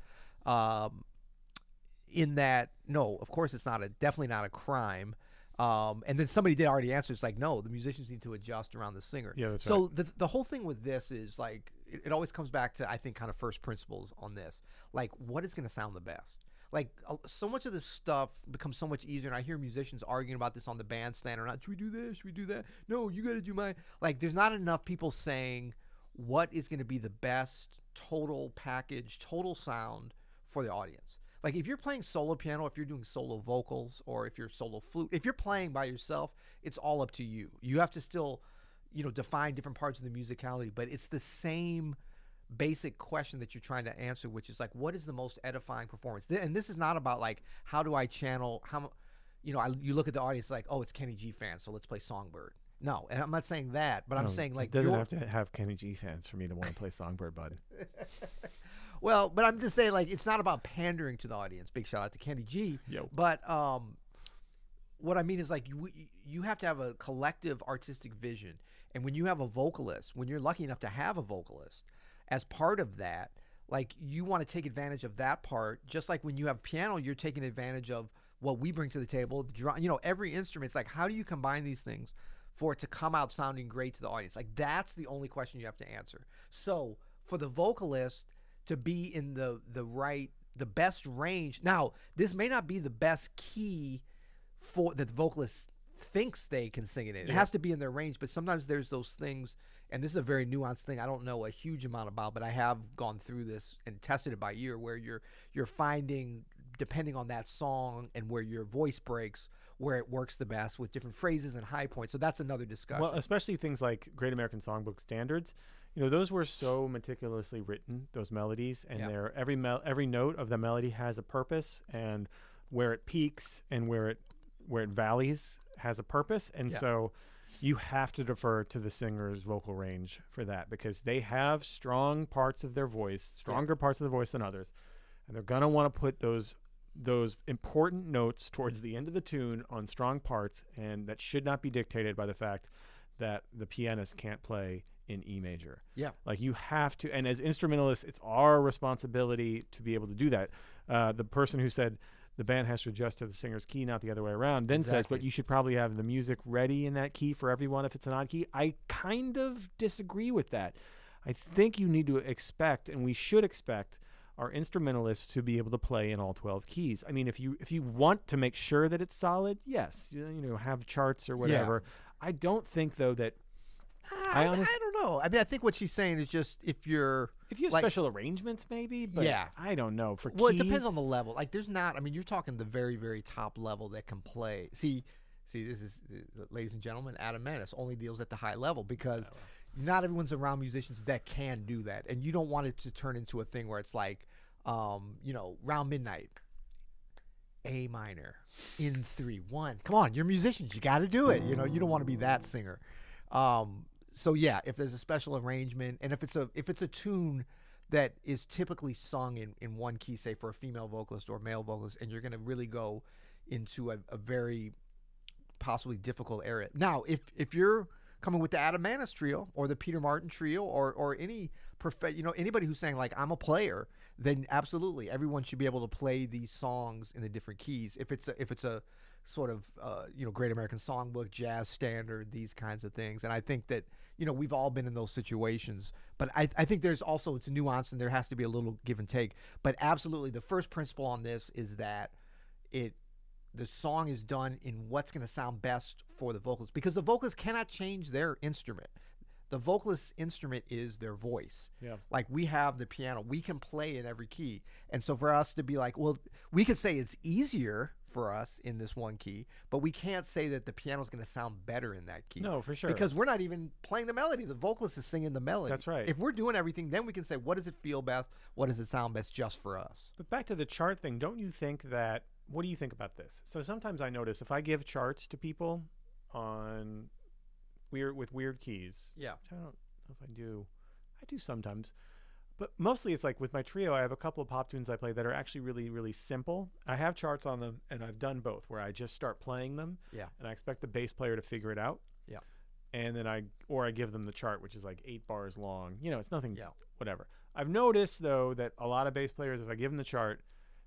In that, no, of course it's definitely not a crime. And then somebody did already answer. It's like, no, the musicians need to adjust around the singer. Yeah, that's so right. The whole thing with this is like, it always comes back to, I think, kind of first principles on this. Like, what is going to sound the best? Like, so much of this stuff becomes so much easier, and I hear musicians arguing about this on the bandstand or not. Should we do this? Should we do that? No, you got to do my... Like, there's not enough people saying what is going to be the best total package, total sound for the audience. Like if you're playing solo piano, if you're doing solo vocals, or if you're solo flute, if you're playing by yourself, it's all up to you. You have to still, define different parts of the musicality, but it's the same basic question that you're trying to answer, which is like, what is the most edifying performance? And this is not about like, how do I channel, you look at the audience like, oh, it's Kenny G fans, so let's play Songbird. No, and I'm not saying that, but I'm saying like, it doesn't have to have Kenny G fans for me to want to play Songbird, bud. Well, but I'm just saying, like, it's not about pandering to the audience. Big shout out to Kenny G. Yo. But what I mean is, like, you have to have a collective artistic vision. And when you have a vocalist, when you're lucky enough to have a vocalist, as part of that, like, you want to take advantage of that part. Just like when you have piano, you're taking advantage of what we bring to the table. Every instrument, it's like, how do you combine these things for it to come out sounding great to the audience? Like, that's the only question you have to answer. So for the vocalist to be in the best range. Now, this may not be the best key that the vocalist thinks they can sing it in. It has to be in their range, but sometimes there's those things, and this is a very nuanced thing I don't know a huge amount about, but I have gone through this and tested it by ear, where you're finding, depending on that song and where your voice breaks, where it works the best with different phrases and high points. So that's another discussion. Well, especially things like Great American Songbook standards. Those were so meticulously written, those melodies, and every note of the melody has a purpose, and where it peaks and where it valleys has a purpose. And so you have to defer to the singer's vocal range for that, because they have strong parts of their voice, stronger parts of the voice than others. And they're going to want to put those important notes towards the end of the tune on strong parts, and that should not be dictated by the fact that the pianist can't play in E major. Yeah. Like, you have to, and as instrumentalists, it's our responsibility to be able to do that. The person who said the band has to adjust to the singer's key, not the other way around, then says, but you should probably have the music ready in that key for everyone if it's an odd key. I kind of disagree with that. I think you need to expect, and we should expect, our instrumentalists to be able to play in all 12 keys. I mean, if you want to make sure that it's solid, yes, have charts or whatever. Yeah. I don't think, though, that I don't know. I mean, I think what she's saying is just if you have special arrangements, maybe. But I don't know. Well, it depends on the level. Like, there's not. I mean, you're talking the very, very top level that can play. See, this is, ladies and gentlemen, Adam Maness only deals at the high level, because not everyone's around musicians that can do that, and you don't want it to turn into a thing where it's like, round midnight, A minor, in 3-1. Come on, you're musicians. You got to do it. You don't want to be that singer. So yeah, if there's a special arrangement, and if it's a tune that is typically sung in one key, say for a female vocalist or male vocalist, and you're going to really go into a very possibly difficult area. Now, if you're coming with the Adam Maness trio or the Peter Martin trio or any anybody who's saying like, I'm a player, then absolutely everyone should be able to play these songs in the different keys. If it's a sort of Great American Songbook, jazz standard, these kinds of things. And I think that we've all been in those situations, but I think there's also, it's nuanced, and there has to be a little give and take. But absolutely, the first principle on this is that the song is done in what's going to sound best for the vocalist, because the vocalist cannot change their instrument. The vocalist's instrument is their voice. Yeah. Like, we have the piano, we can play in every key. And so for us to be like, well, we could say it's easier for us in this one key, but we can't say that the piano is going to sound better in that key. No, for sure. Because we're not even playing the melody. The vocalist is singing the melody. That's right. If we're doing everything, then we can say, what does it feel best? What does it sound best just for us? But back to the chart thing, don't you think that, what do you think about this? So sometimes I notice if I give charts to people on with weird keys, which I don't know if I do sometimes, but mostly it's like with my trio, I have a couple of pop tunes I play that are actually really, really simple. I have charts on them, and I've done both, where I just start playing them, and I expect the bass player to figure it out, and then I give them the chart, which is like 8 bars long. It's nothing, whatever. I've noticed, though, that a lot of bass players, if I give them the chart,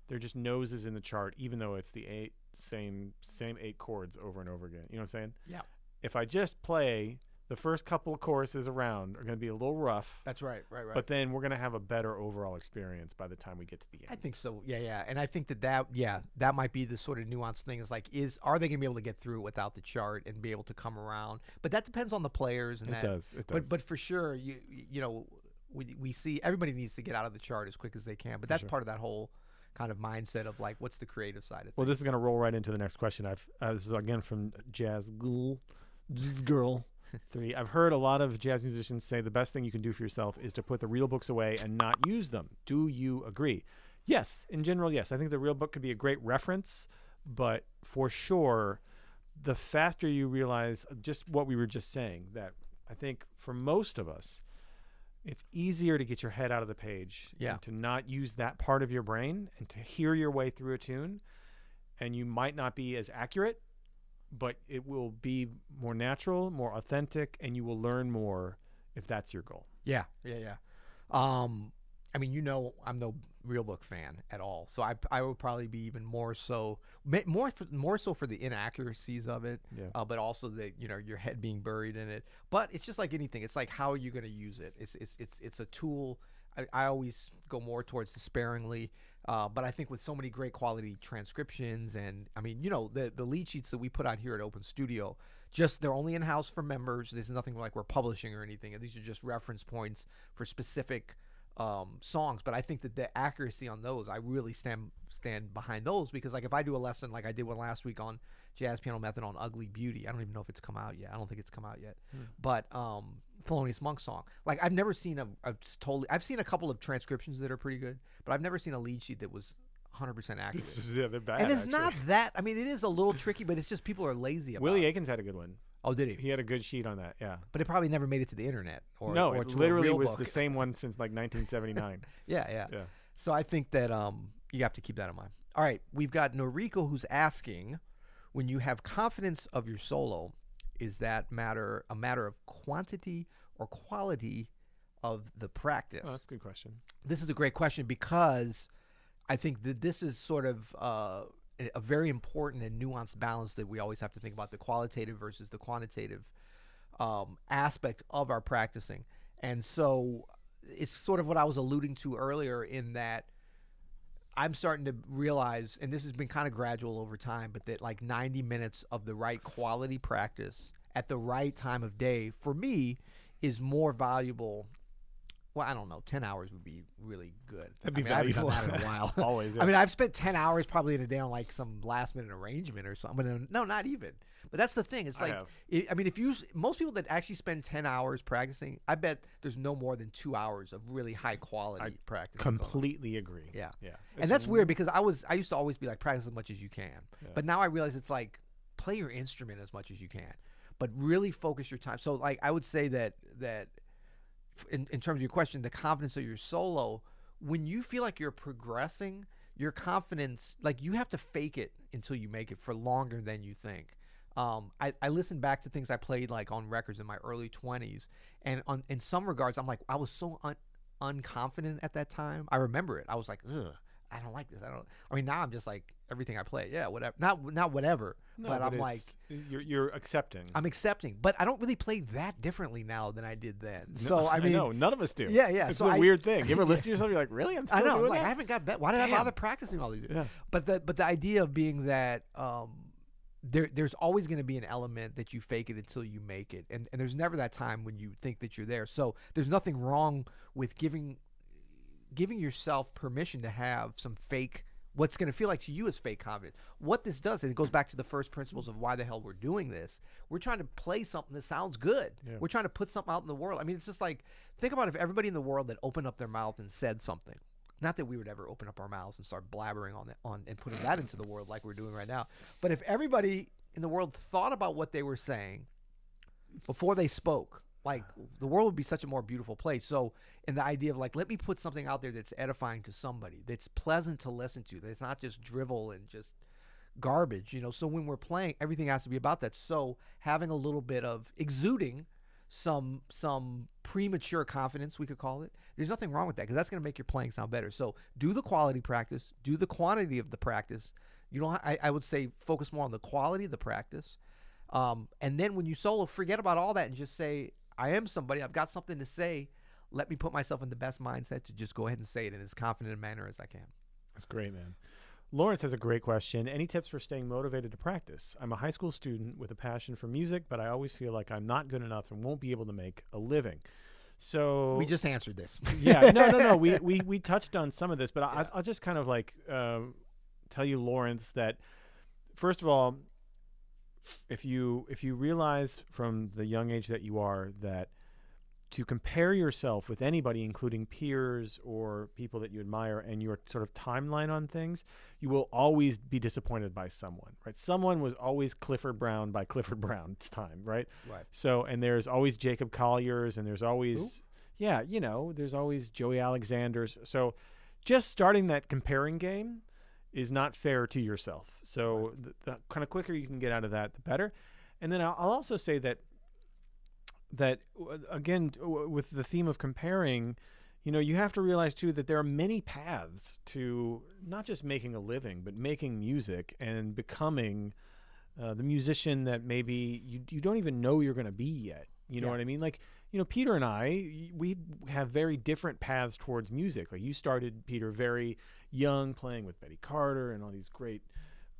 they're just noses in the chart, even though it's the same 8 chords over and over again. You know what I'm saying? Yeah. If I just play, the first couple of choruses around are going to be a little rough. That's right. But then we're going to have a better overall experience by the time we get to the end. I think so. Yeah. And I think that might be the sort of nuanced thing, is like, are they going to be able to get through it without the chart and be able to come around? But that depends on the players. And it does. But for sure, we see everybody needs to get out of the chart as quick as they can. But that's part of that whole kind of mindset of like, what's the creative side of things? Well, this is going to roll right into the next question. This is again from Jazz Girl 3. I've heard a lot of jazz musicians say the best thing you can do for yourself is to put the real books away and not use them. Do you agree? Yes, in general, yes. I think the real book could be a great reference, but for sure, the faster you realize just what we were just saying, that I think for most of us, it's easier to get your head out of the page and to not use that part of your brain and to hear your way through a tune. And you might not be as accurate, but it will be more natural, more authentic, and you will learn more if that's your goal. Yeah. I mean, I'm no real book fan at all, so I would probably be even more so for the inaccuracies of it, but also the your head being buried in it. But it's just like anything. It's like, how are you going to use it? It's a tool. I always go more towards the sparingly, but I think with so many great quality transcriptions, and I mean, the lead sheets that we put out here at Open Studio, they're only in-house for members. There's nothing like we're publishing or anything, and these are just reference points for specific songs. But I think that the accuracy on those, I really stand behind those, because like if I do a lesson like I did one last week on jazz piano method on Ugly Beauty, I don't even know if it's come out yet. I don't think it's come out yet. But Thelonious Monk song, like I've never seen I've seen a couple of transcriptions that are pretty good, but I've never seen a lead sheet that was 100% accurate. Yeah, they're bad, and it's actually not that, I mean, it is a little tricky, but it's just people are lazy about Willie it. Aikens had a good one. Oh, did he? He had a good sheet on that, yeah. But it probably never made it to the internet. Or it to literally a real was book. the same one since like 1979. Yeah. So I think that you have to keep that in mind. All right, we've got Noriko who's asking, when you have confidence of your solo, is that a matter of quantity or quality of the practice? Oh, that's a good question. This is a great question, because I think that this is sort of a very important and nuanced balance that we always have to think about, the qualitative versus the quantitative aspect of our practicing. And so it's sort of what I was alluding to earlier, in that I'm starting to realize, and this has been kind of gradual over time, but that like 90 minutes of the right quality practice at the right time of day, for me, is more valuable. Well, I don't know. 10 hours would be really good. That'd be I valuable. haven't done that in a while. Always. Yeah. I mean, I've spent 10 hours probably in a day on like some last-minute arrangement or something. No, not even. But that's the thing. It's like, most people that actually spend 10 hours practicing, I bet there's no more than 2 hours of really high-quality practice. Completely agree. Yeah. Yeah. And that's weird, because I used to always be like, practice as much as you can. Yeah. But now I realize it's like, play your instrument as much as you can, but really focus your time. So like, I would say that in terms of your question, the confidence of your solo, when you feel like you're progressing, your confidence, like you have to fake it until you make it for longer than you think. I listen back to things I played like on records in my early 20s, and in some regards, I'm like, I was so unconfident at that time. I remember it. I was like, ugh, I don't like this. I mean, now I'm just like, everything I play, yeah, whatever. Not whatever, but I'm like, you're accepting. I'm accepting, but I don't really play that differently now than I did then. So I mean, no, none of us do. Yeah. It's a weird thing. You ever listen to yourself? You're like, really? I'm still doing that? I haven't got better. Why did I bother practicing all these years? Yeah. But the idea of being that there's always going to be an element that you fake it until you make it, and there's never that time when you think that you're there. So there's nothing wrong with giving yourself permission to have some fake, what's going to feel like to you is fake confidence. What this does, and it goes back to the first principles of why the hell we're doing this. We're trying to play something that sounds good. Yeah. We're trying to put something out in the world. I mean, it's just like, think about if everybody in the world that opened up their mouth and said something. Not that we would ever open up our mouths and start blabbering on and putting that into the world like we're doing right now. But if everybody in the world thought about what they were saying before they spoke, like, the world would be such a more beautiful place. So, in the idea of like, let me put something out there that's edifying to somebody, that's pleasant to listen to, that's not just drivel and just garbage, So when we're playing, everything has to be about that. So having a little bit of exuding some premature confidence, we could call it. There's nothing wrong with that, because that's going to make your playing sound better. So do the quality practice, do the quantity of the practice. I would say focus more on the quality of the practice. And then when you solo, forget about all that and just say, I am somebody. I've got something to say. Let me put myself in the best mindset to just go ahead and say it in as confident a manner as I can. That's great, man. Lawrence has a great question. Any tips for staying motivated to practice? I'm a high school student with a passion for music, but I always feel like I'm not good enough and won't be able to make a living. So we just answered this. Yeah, no. We touched on some of this, but I'll just kind of like tell you, Lawrence, that first of all, if you realize from the young age that you are that to compare yourself with anybody, including peers or people that you admire, and your sort of timeline on things, you will always be disappointed by someone, right? Someone was always Clifford Brown by Clifford Brown's time, right? Right. So, and there's always Jacob Collier's, and there's always, there's always Joey Alexander's. So just starting that comparing game is not fair to yourself. So the kind of quicker you can get out of that, the better. And then I'll also say that again, with the theme of comparing, you have to realize too that there are many paths to not just making a living, but making music and becoming the musician that maybe you don't even know you're going to be yet. You know what I mean? Like, Peter and I, we have very different paths towards music. Like, you started, Peter, very young, playing with Betty Carter and all these great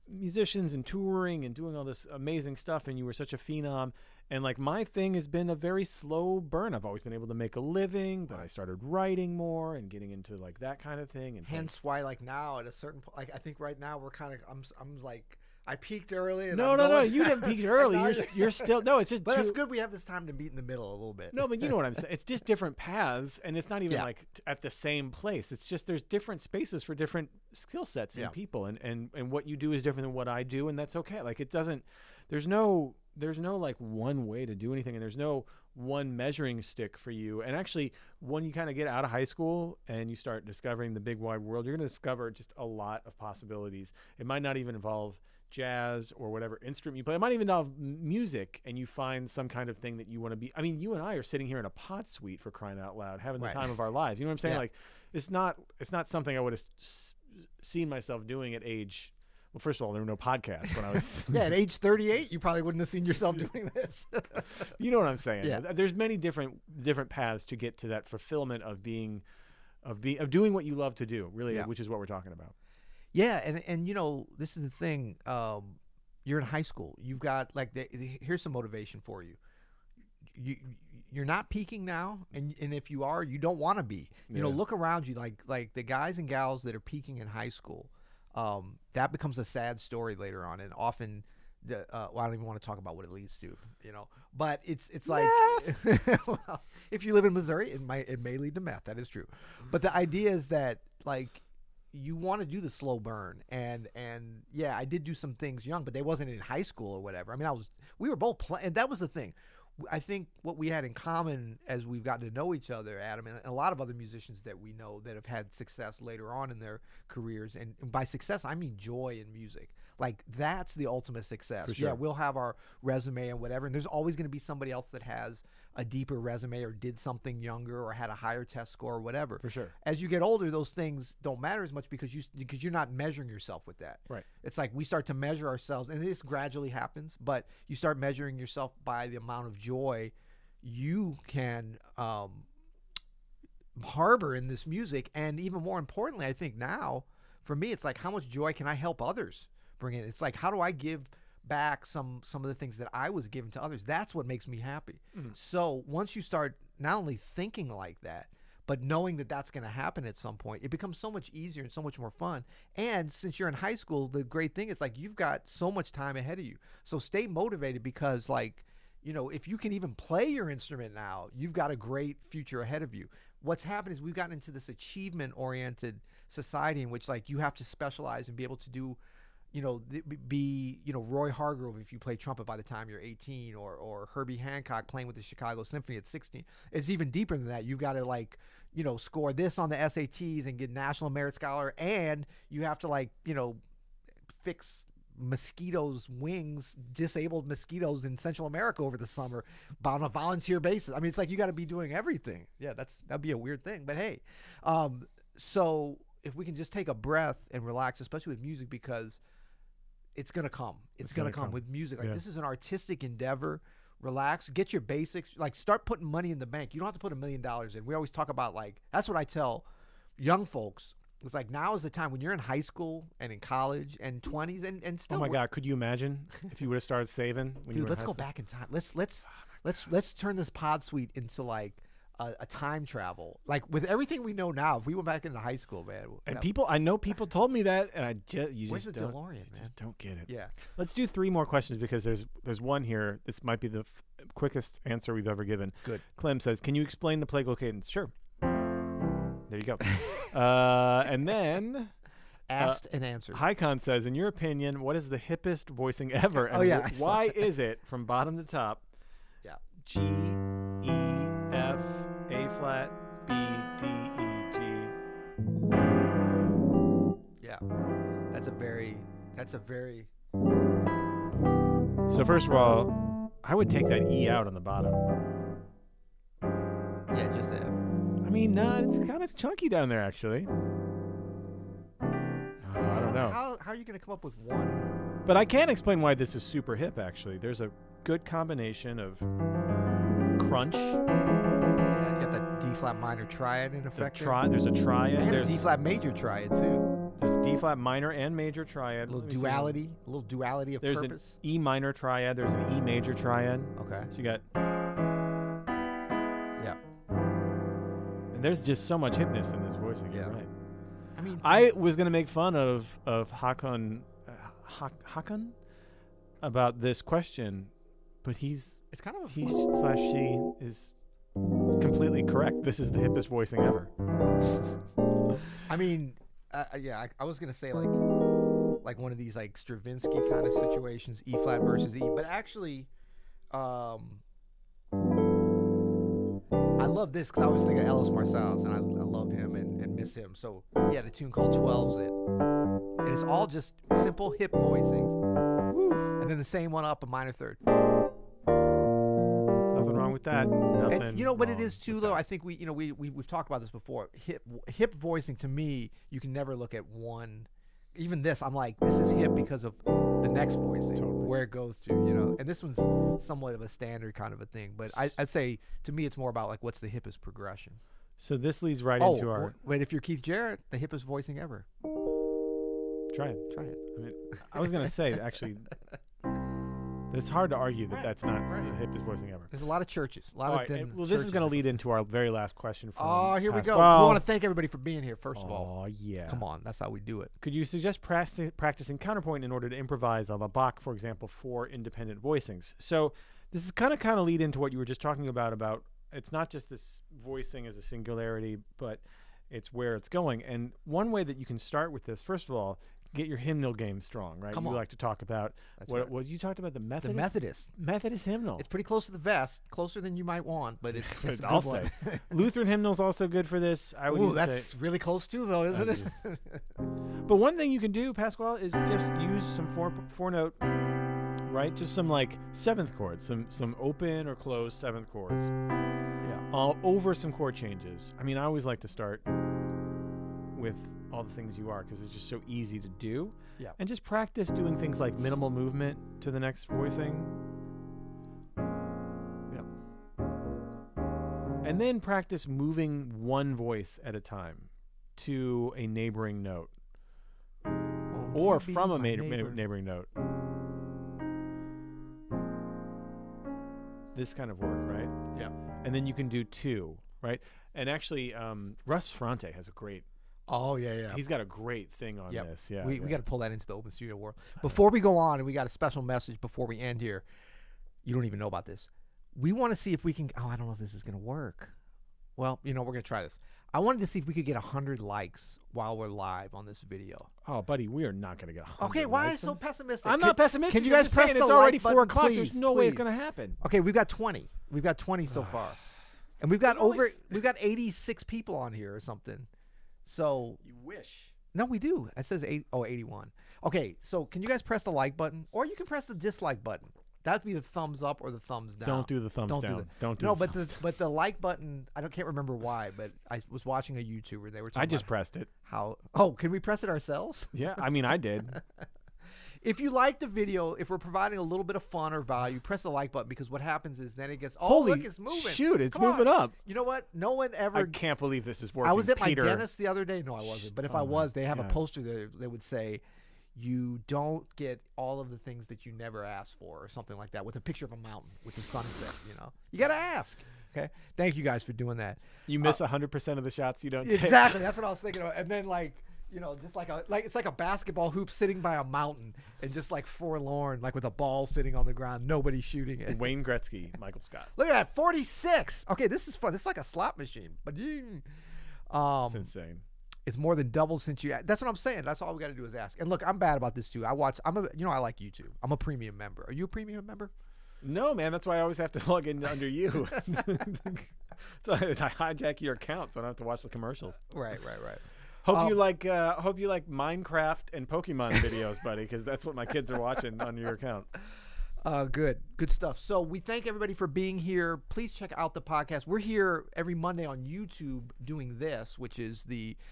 musicians and touring and doing all this amazing stuff, and you were such a phenom. And like, my thing has been a very slow burn. I've always been able to make a living, but I started writing more and getting into like that kind of thing. And hence why, like, now at a certain point, like, I think right now we're kind of, I'm like, I peaked early. And no, you didn't peak early. You're still, no, it's just, but it's good we have this time to meet in the middle a little bit. No, but you know what I'm saying. It's just different paths, and it's not even like at the same place. It's just there's different spaces for different skill sets and people, and what you do is different than what I do, and that's okay. Like, it doesn't. There's no like one way to do anything, and there's no one measuring stick for you. And actually, when you kind of get out of high school and you start discovering the big wide world, you're going to discover just a lot of possibilities. It might not even involve jazz or whatever instrument you play. It might even involve music, and you find some kind of thing that you want to be. I mean, you and I are sitting here in a pod suite, for crying out loud, having the time of our lives. You know what I'm saying? Like, it's not something I would have seen myself doing at age. Well, first of all, there were no podcasts when I was. At age 38, you probably wouldn't have seen yourself doing this. You know what I'm saying? Yeah. There's many different paths to get to that fulfillment of doing what you love to do, really, which is what we're talking about. Yeah, and this is the thing. You're in high school. You've got here's some motivation for you. You're not peaking now, and if you are, you don't want to be. Look around you, like the guys and gals that are peaking in high school. That becomes a sad story later on, and often, I don't even want to talk about what it leads to, But it's like, well, if you live in Missouri, it may lead to meth. That is true. But the idea is that, like, you want to do the slow burn, and I did do some things young, but they wasn't in high school or whatever. I mean, we were both playing, and that was the thing. I think what we had in common as we've gotten to know each other, Adam, and a lot of other musicians that we know that have had success later on in their careers, and by success, I mean joy in music. Like, that's the ultimate success. For sure. Yeah, we'll have our resume and whatever, and there's always going to be somebody else that has a deeper resume or did something younger or had a higher test score or whatever. For sure. As you get older, those things don't matter as much because you're not measuring yourself with that. Right. It's like we start to measure ourselves, and this gradually happens, but you start measuring yourself by the amount of joy you can harbor in this music. And even more importantly, I think now, for me, it's like, how much joy can I help others bring in? It's like, how do I give back some of the things that I was given to others? That's what makes me happy. Mm-hmm. So once you start not only thinking like that, but knowing that that's going to happen at some point, it becomes so much easier and so much more fun. And since you're in high school, the great thing is, like, you've got so much time ahead of you. So stay motivated, because, like, if you can even play your instrument now, you've got a great future ahead of you. What's happened is we've gotten into this achievement-oriented society in which, like, you have to specialize and be able to do, be Roy Hargrove if you play trumpet by the time you're 18, or Herbie Hancock playing with the Chicago Symphony at 16. It's even deeper than that. You've got to, like, score this on the SATs and get National Merit Scholar, and you have to, fix mosquitoes' wings, disabled mosquitoes in Central America over the summer on a volunteer basis. I mean, it's like you got to be doing everything. Yeah, that'd be a weird thing, but hey. So if we can just take a breath and relax, especially with music, because it's gonna come. It's gonna come with music. Like, this is an artistic endeavor. Relax, get your basics. Like, start putting money in the bank. You don't have to put $1 million in. We always talk about, like, that's what I tell young folks. It's like, now is the time when you're in high school and in college and 20s and still. Oh my God, could you imagine if you would have started saving? Dude, let's go back in time. Let's turn this pod suite into, like, a time travel. Like with everything we know now, if we went back into high school, man. And I know people told me that, and where's the DeLorean, man? Just don't get it. Yeah. Let's do 3 more questions because there's one here. This might be the quickest answer we've ever given. Good. Clem says, "Can you explain the plagal cadence?" Sure. There you go. And then asked and answered. Hikon says, "In your opinion, what is the hippest voicing ever? And why is it from bottom to top? Yeah. G, E, F, A flat, B, D, E, G." Yeah. That's a very. So first of all, I would take that E out on the bottom. Yeah, just F. I mean, no, it's kind of chunky down there, actually. I don't know. How are you going to come up with one? But I can explain why this is super hip, actually. There's a good combination of crunch. Yeah, you got that D-flat minor triad in effect. There's a triad. And There's a D-flat major triad, too. There's a D-flat minor and major triad. A little duality of there's purpose. There's an E minor triad. There's an E major triad. Okay. So you got... Yeah. And there's just so much hipness in this voicing. Yeah. You're right. I mean, I was going to make fun of Hakon about this question, but it's kind of he / she is completely correct. This is the hippest voicing ever. I mean, I was going to say like one of these like Stravinsky kind of situations, E flat versus E, but actually I love this because I always think of Ellis Marsalis, and I love him and miss him. So he had a tune called 12's It. And it's all just simple hip voicings. Woo. And then the same one up a minor third. Nothing wrong with that. Nothing. And you know what it is too, though? I think we've talked about this before. Hip voicing, to me, you can never look at one. Even this, I'm like, this is hip because of the next voicing, where it goes to, you know. And this one's somewhat of a standard kind of a thing. But I'd say, to me, it's more about like what's the hippest progression. So this leads right into our... But if you're Keith Jarrett, the hippest voicing ever. Try it. Try it. I mean, I was going to say, actually, it's hard to argue that that's not the hippest voicing ever. There's a lot of churches. This is going to lead into our very last question. Oh, here we go. We want to thank everybody for being here, first of all. Oh, yeah. Come on. That's how we do it. Could you suggest practicing counterpoint in order to improvise a la Bach, for example, for independent voicings? So this is kind of lead into what you were just talking about it's not just this voicing as a singularity, but it's where it's going. And one way that you can start with this, first of all, get your hymnal game strong, right? Come on. You like to talk about what you talked about, the Methodist? The Methodist hymnal. It's pretty close to the vest, closer than you might want, but it's a good I'll one. say. Lutheran hymnal's also good for this. I would that's really close too, though, isn't it? But one thing you can do, Pasquale, is just use some four note, right? Just some like seventh chords, some open or closed seventh chords. Yeah. All over some chord changes. I mean, I always like to start with All the Things You Are because it's just so easy to do. Yeah. And just practice doing things like minimal movement to the next voicing. Yep. And then practice moving one voice at a time to a neighboring note. Or from a neighboring note. This kind of work, right? Yeah. And then you can do 2, right? And actually, Russ Fronte has a great... Oh, yeah. He's got a great thing on this. Yeah, we got to pull that into the open studio world. Before we go on, and we got a special message before we end here. You don't even know about this. We want to see if we can... Oh, I don't know if this is going to work. Well, we're going to try this. I wanted to see if we could get 100 likes while we're live on this video. Oh, buddy, we are not going to get 100 Okay, why likes. so pessimistic? I'm not pessimistic. Can you guys press the it's like already button, 4 o'clock. please, There's no way it's going to happen. Okay, we've got 20. We've got 20 so far. And we've got we've got 86 people on here or something. So you wish. No, we do. It says 81. Okay, so can you guys press the like button, or you can press the dislike button? That'd be the thumbs up or the thumbs down. Don't do the thumbs down. But the like button, I can't remember why, but I was watching a YouTuber. They were talking I just pressed it. How? Oh, can we press it ourselves? Yeah, I mean, I did. If you like the video, if we're providing a little bit of fun or value, press the like button, because what happens is then it gets, look, it's moving. Shoot, it's moving up. You know what? No one ever... I can't believe this is working. I was at my dentist the other day. No, I wasn't. But if I was, they have a poster there that would say, you don't get all of the things that you never asked for, or something like that, with a picture of a mountain with the sunset, You got to ask. Okay. Thank you guys for doing that. You miss 100% of the shots you don't take. Exactly. That's what I was thinking of. And then just like it's like a basketball hoop sitting by a mountain and just like forlorn, like with a ball sitting on the ground, nobody shooting it. Wayne Gretzky, Michael Scott. Look at that, 46. Okay, this is fun. This is like a slot machine. But It's insane. It's more than doubled since you. That's what I'm saying. That's all we got to do is ask. And look, I'm bad about this too. I like YouTube. I'm a premium member. Are you a premium member? No, man. That's why I always have to log in under you. So I hijack your account, so I don't have to watch the commercials. Right. Hope you like Minecraft and Pokemon videos, buddy, because that's what my kids are watching on your account. Good stuff. So we thank everybody for being here. Please check out the podcast. We're here every Monday on YouTube doing this, which is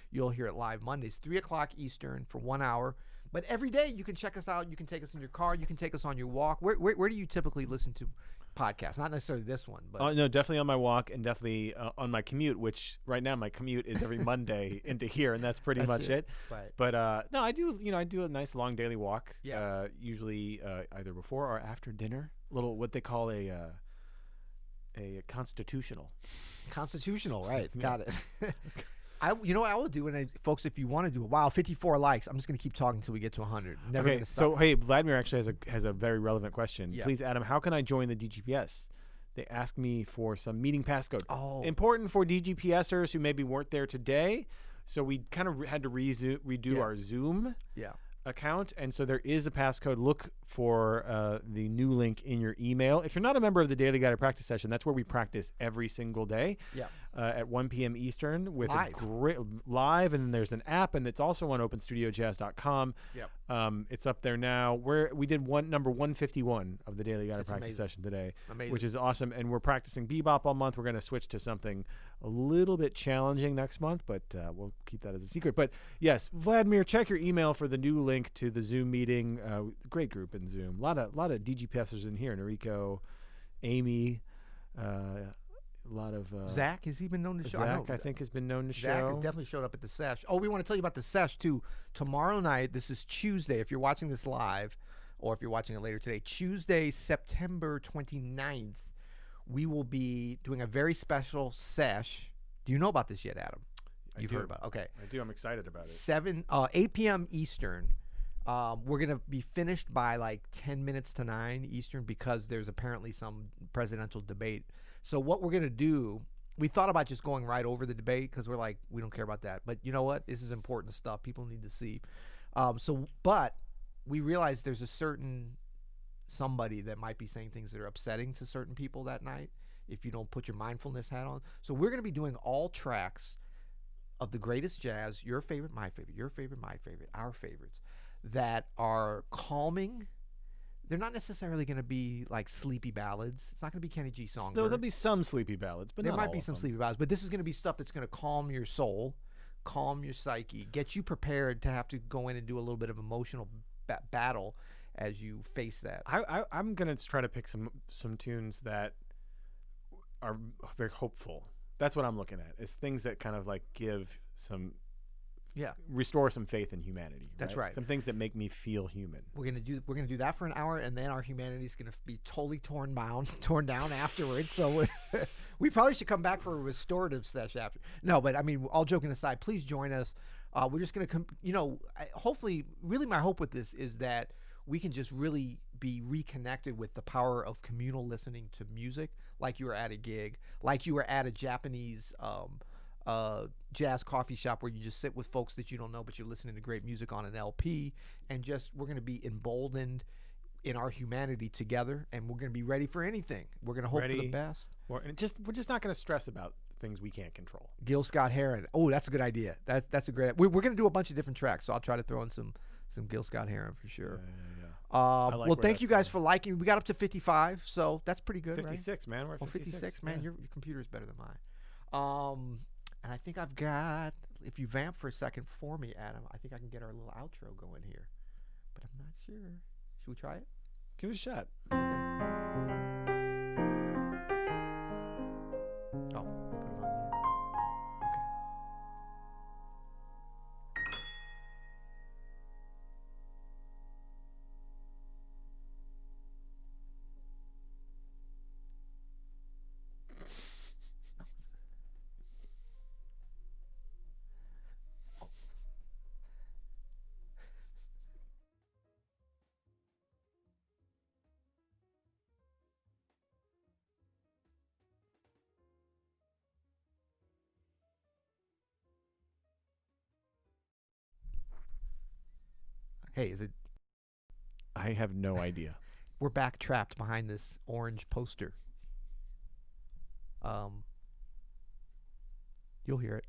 you'll hear it live Mondays, 3:00 Eastern for 1 hour. But every day you can check us out. You can take us in your car. You can take us on your walk. Where do you typically listen to podcasts? Not necessarily this one, but no, definitely on my walk and definitely on my commute. Which right now my commute is every Monday into here, and that's pretty much it. Right. But no, I do a nice long daily walk. Yeah. Usually either before or after dinner. Little what they call a constitutional. Constitutional, right? Got it. You know what I will do, folks, if you want to do it. Wow, 54 likes. I'm just going to keep talking until we get to 100. Never okay, so hey, Vladimir actually has a very relevant question. Yeah. Please, Adam, how can I join the DGPS? They asked me for some meeting passcode. Oh. Important for DGPSers who maybe weren't there today. So we kind of had to redo our Zoom account. And so there is a passcode. Look for the new link in your email. If you're not a member of the Daily Guided Practice Session, that's where we practice every single day. Yeah. At 1 p.m. Eastern with live. a great live, and then there's an app, and it's also on openstudiojazz.com. Yep. It's up there now. We did number 151 of the Daily Guided Practice Session today, which is awesome. And we're practicing bebop all month. We're going to switch to something a little bit challenging next month, but we'll keep that as a secret. But yes, Vladimir, check your email for the new link to the Zoom meeting. Great group in Zoom. A lot of DGPSers in here. Noriko, Amy. A lot of Zach, has he been known to show? Zach, I think, has been known to Zach show. has definitely showed up at the sesh. Oh, we want to tell you about the sesh too. Tomorrow night, this is Tuesday. If you're watching this live, or if you're watching it later today, Tuesday, September 29th, we will be doing a very special sesh. Do you know about this yet, Adam? You've heard about it. Okay. I do. I'm excited about it. 8 p.m. Eastern. We're going to be finished by like 10 minutes to 9 Eastern because there's apparently some presidential debate. So what we're going to do, we thought about just going right over the debate because we're like, we don't care about that. But you know what? This is important stuff. People need to see. But we realized there's a certain somebody that might be saying things that are upsetting to certain people that night if you don't put your mindfulness hat on. So we're going to be doing all tracks of the greatest jazz, your favorite, my favorite, your favorite, my favorite, our favorites, that are calming. They're not necessarily going to be like sleepy ballads. It's not going to be Kenny G Songbird. So there'll be some sleepy ballads, but there might be some sleepy ballads. But this is going to be stuff that's going to calm your soul, calm your psyche, get you prepared to have to go in and do a little bit of emotional battle as you face that. I'm going to try to pick some tunes that are very hopeful. That's what I'm looking at, is things that kind of like give some... restore some faith in humanity. That's right. Some things that make me feel human. We're gonna do that for an hour, and then our humanity is gonna be totally torn down afterwards. So we probably should come back for a restorative session after. No, but I mean, all joking aside, please join us. We're just gonna hopefully, really, my hope with this is that we can just really be reconnected with the power of communal listening to music, like you were at a gig, like you were at a Japanese jazz coffee shop where you just sit with folks that you don't know, but you're listening to great music on an LP, and we're going to be emboldened in our humanity together, and we're going to be ready for anything. We're going to hope for the best. We're just not going to stress about things we can't control. Gil Scott-Heron. Oh, that's a good idea. That's a great. We're going to do a bunch of different tracks, so I'll try to throw in some Gil Scott-Heron for sure. Well, thank you guys for liking. We got up to 55, so that's pretty good. 56, right? Man. We're 56, man. Your computer's better than mine. And I think I've got, if you vamp for a second for me, Adam, I think I can get our little outro going here. But I'm not sure. Should we try it? Give it a shot. Okay. Oh, we put it on you. Okay. Hey, is it? I have no idea. We're back trapped behind this orange poster. You'll hear it.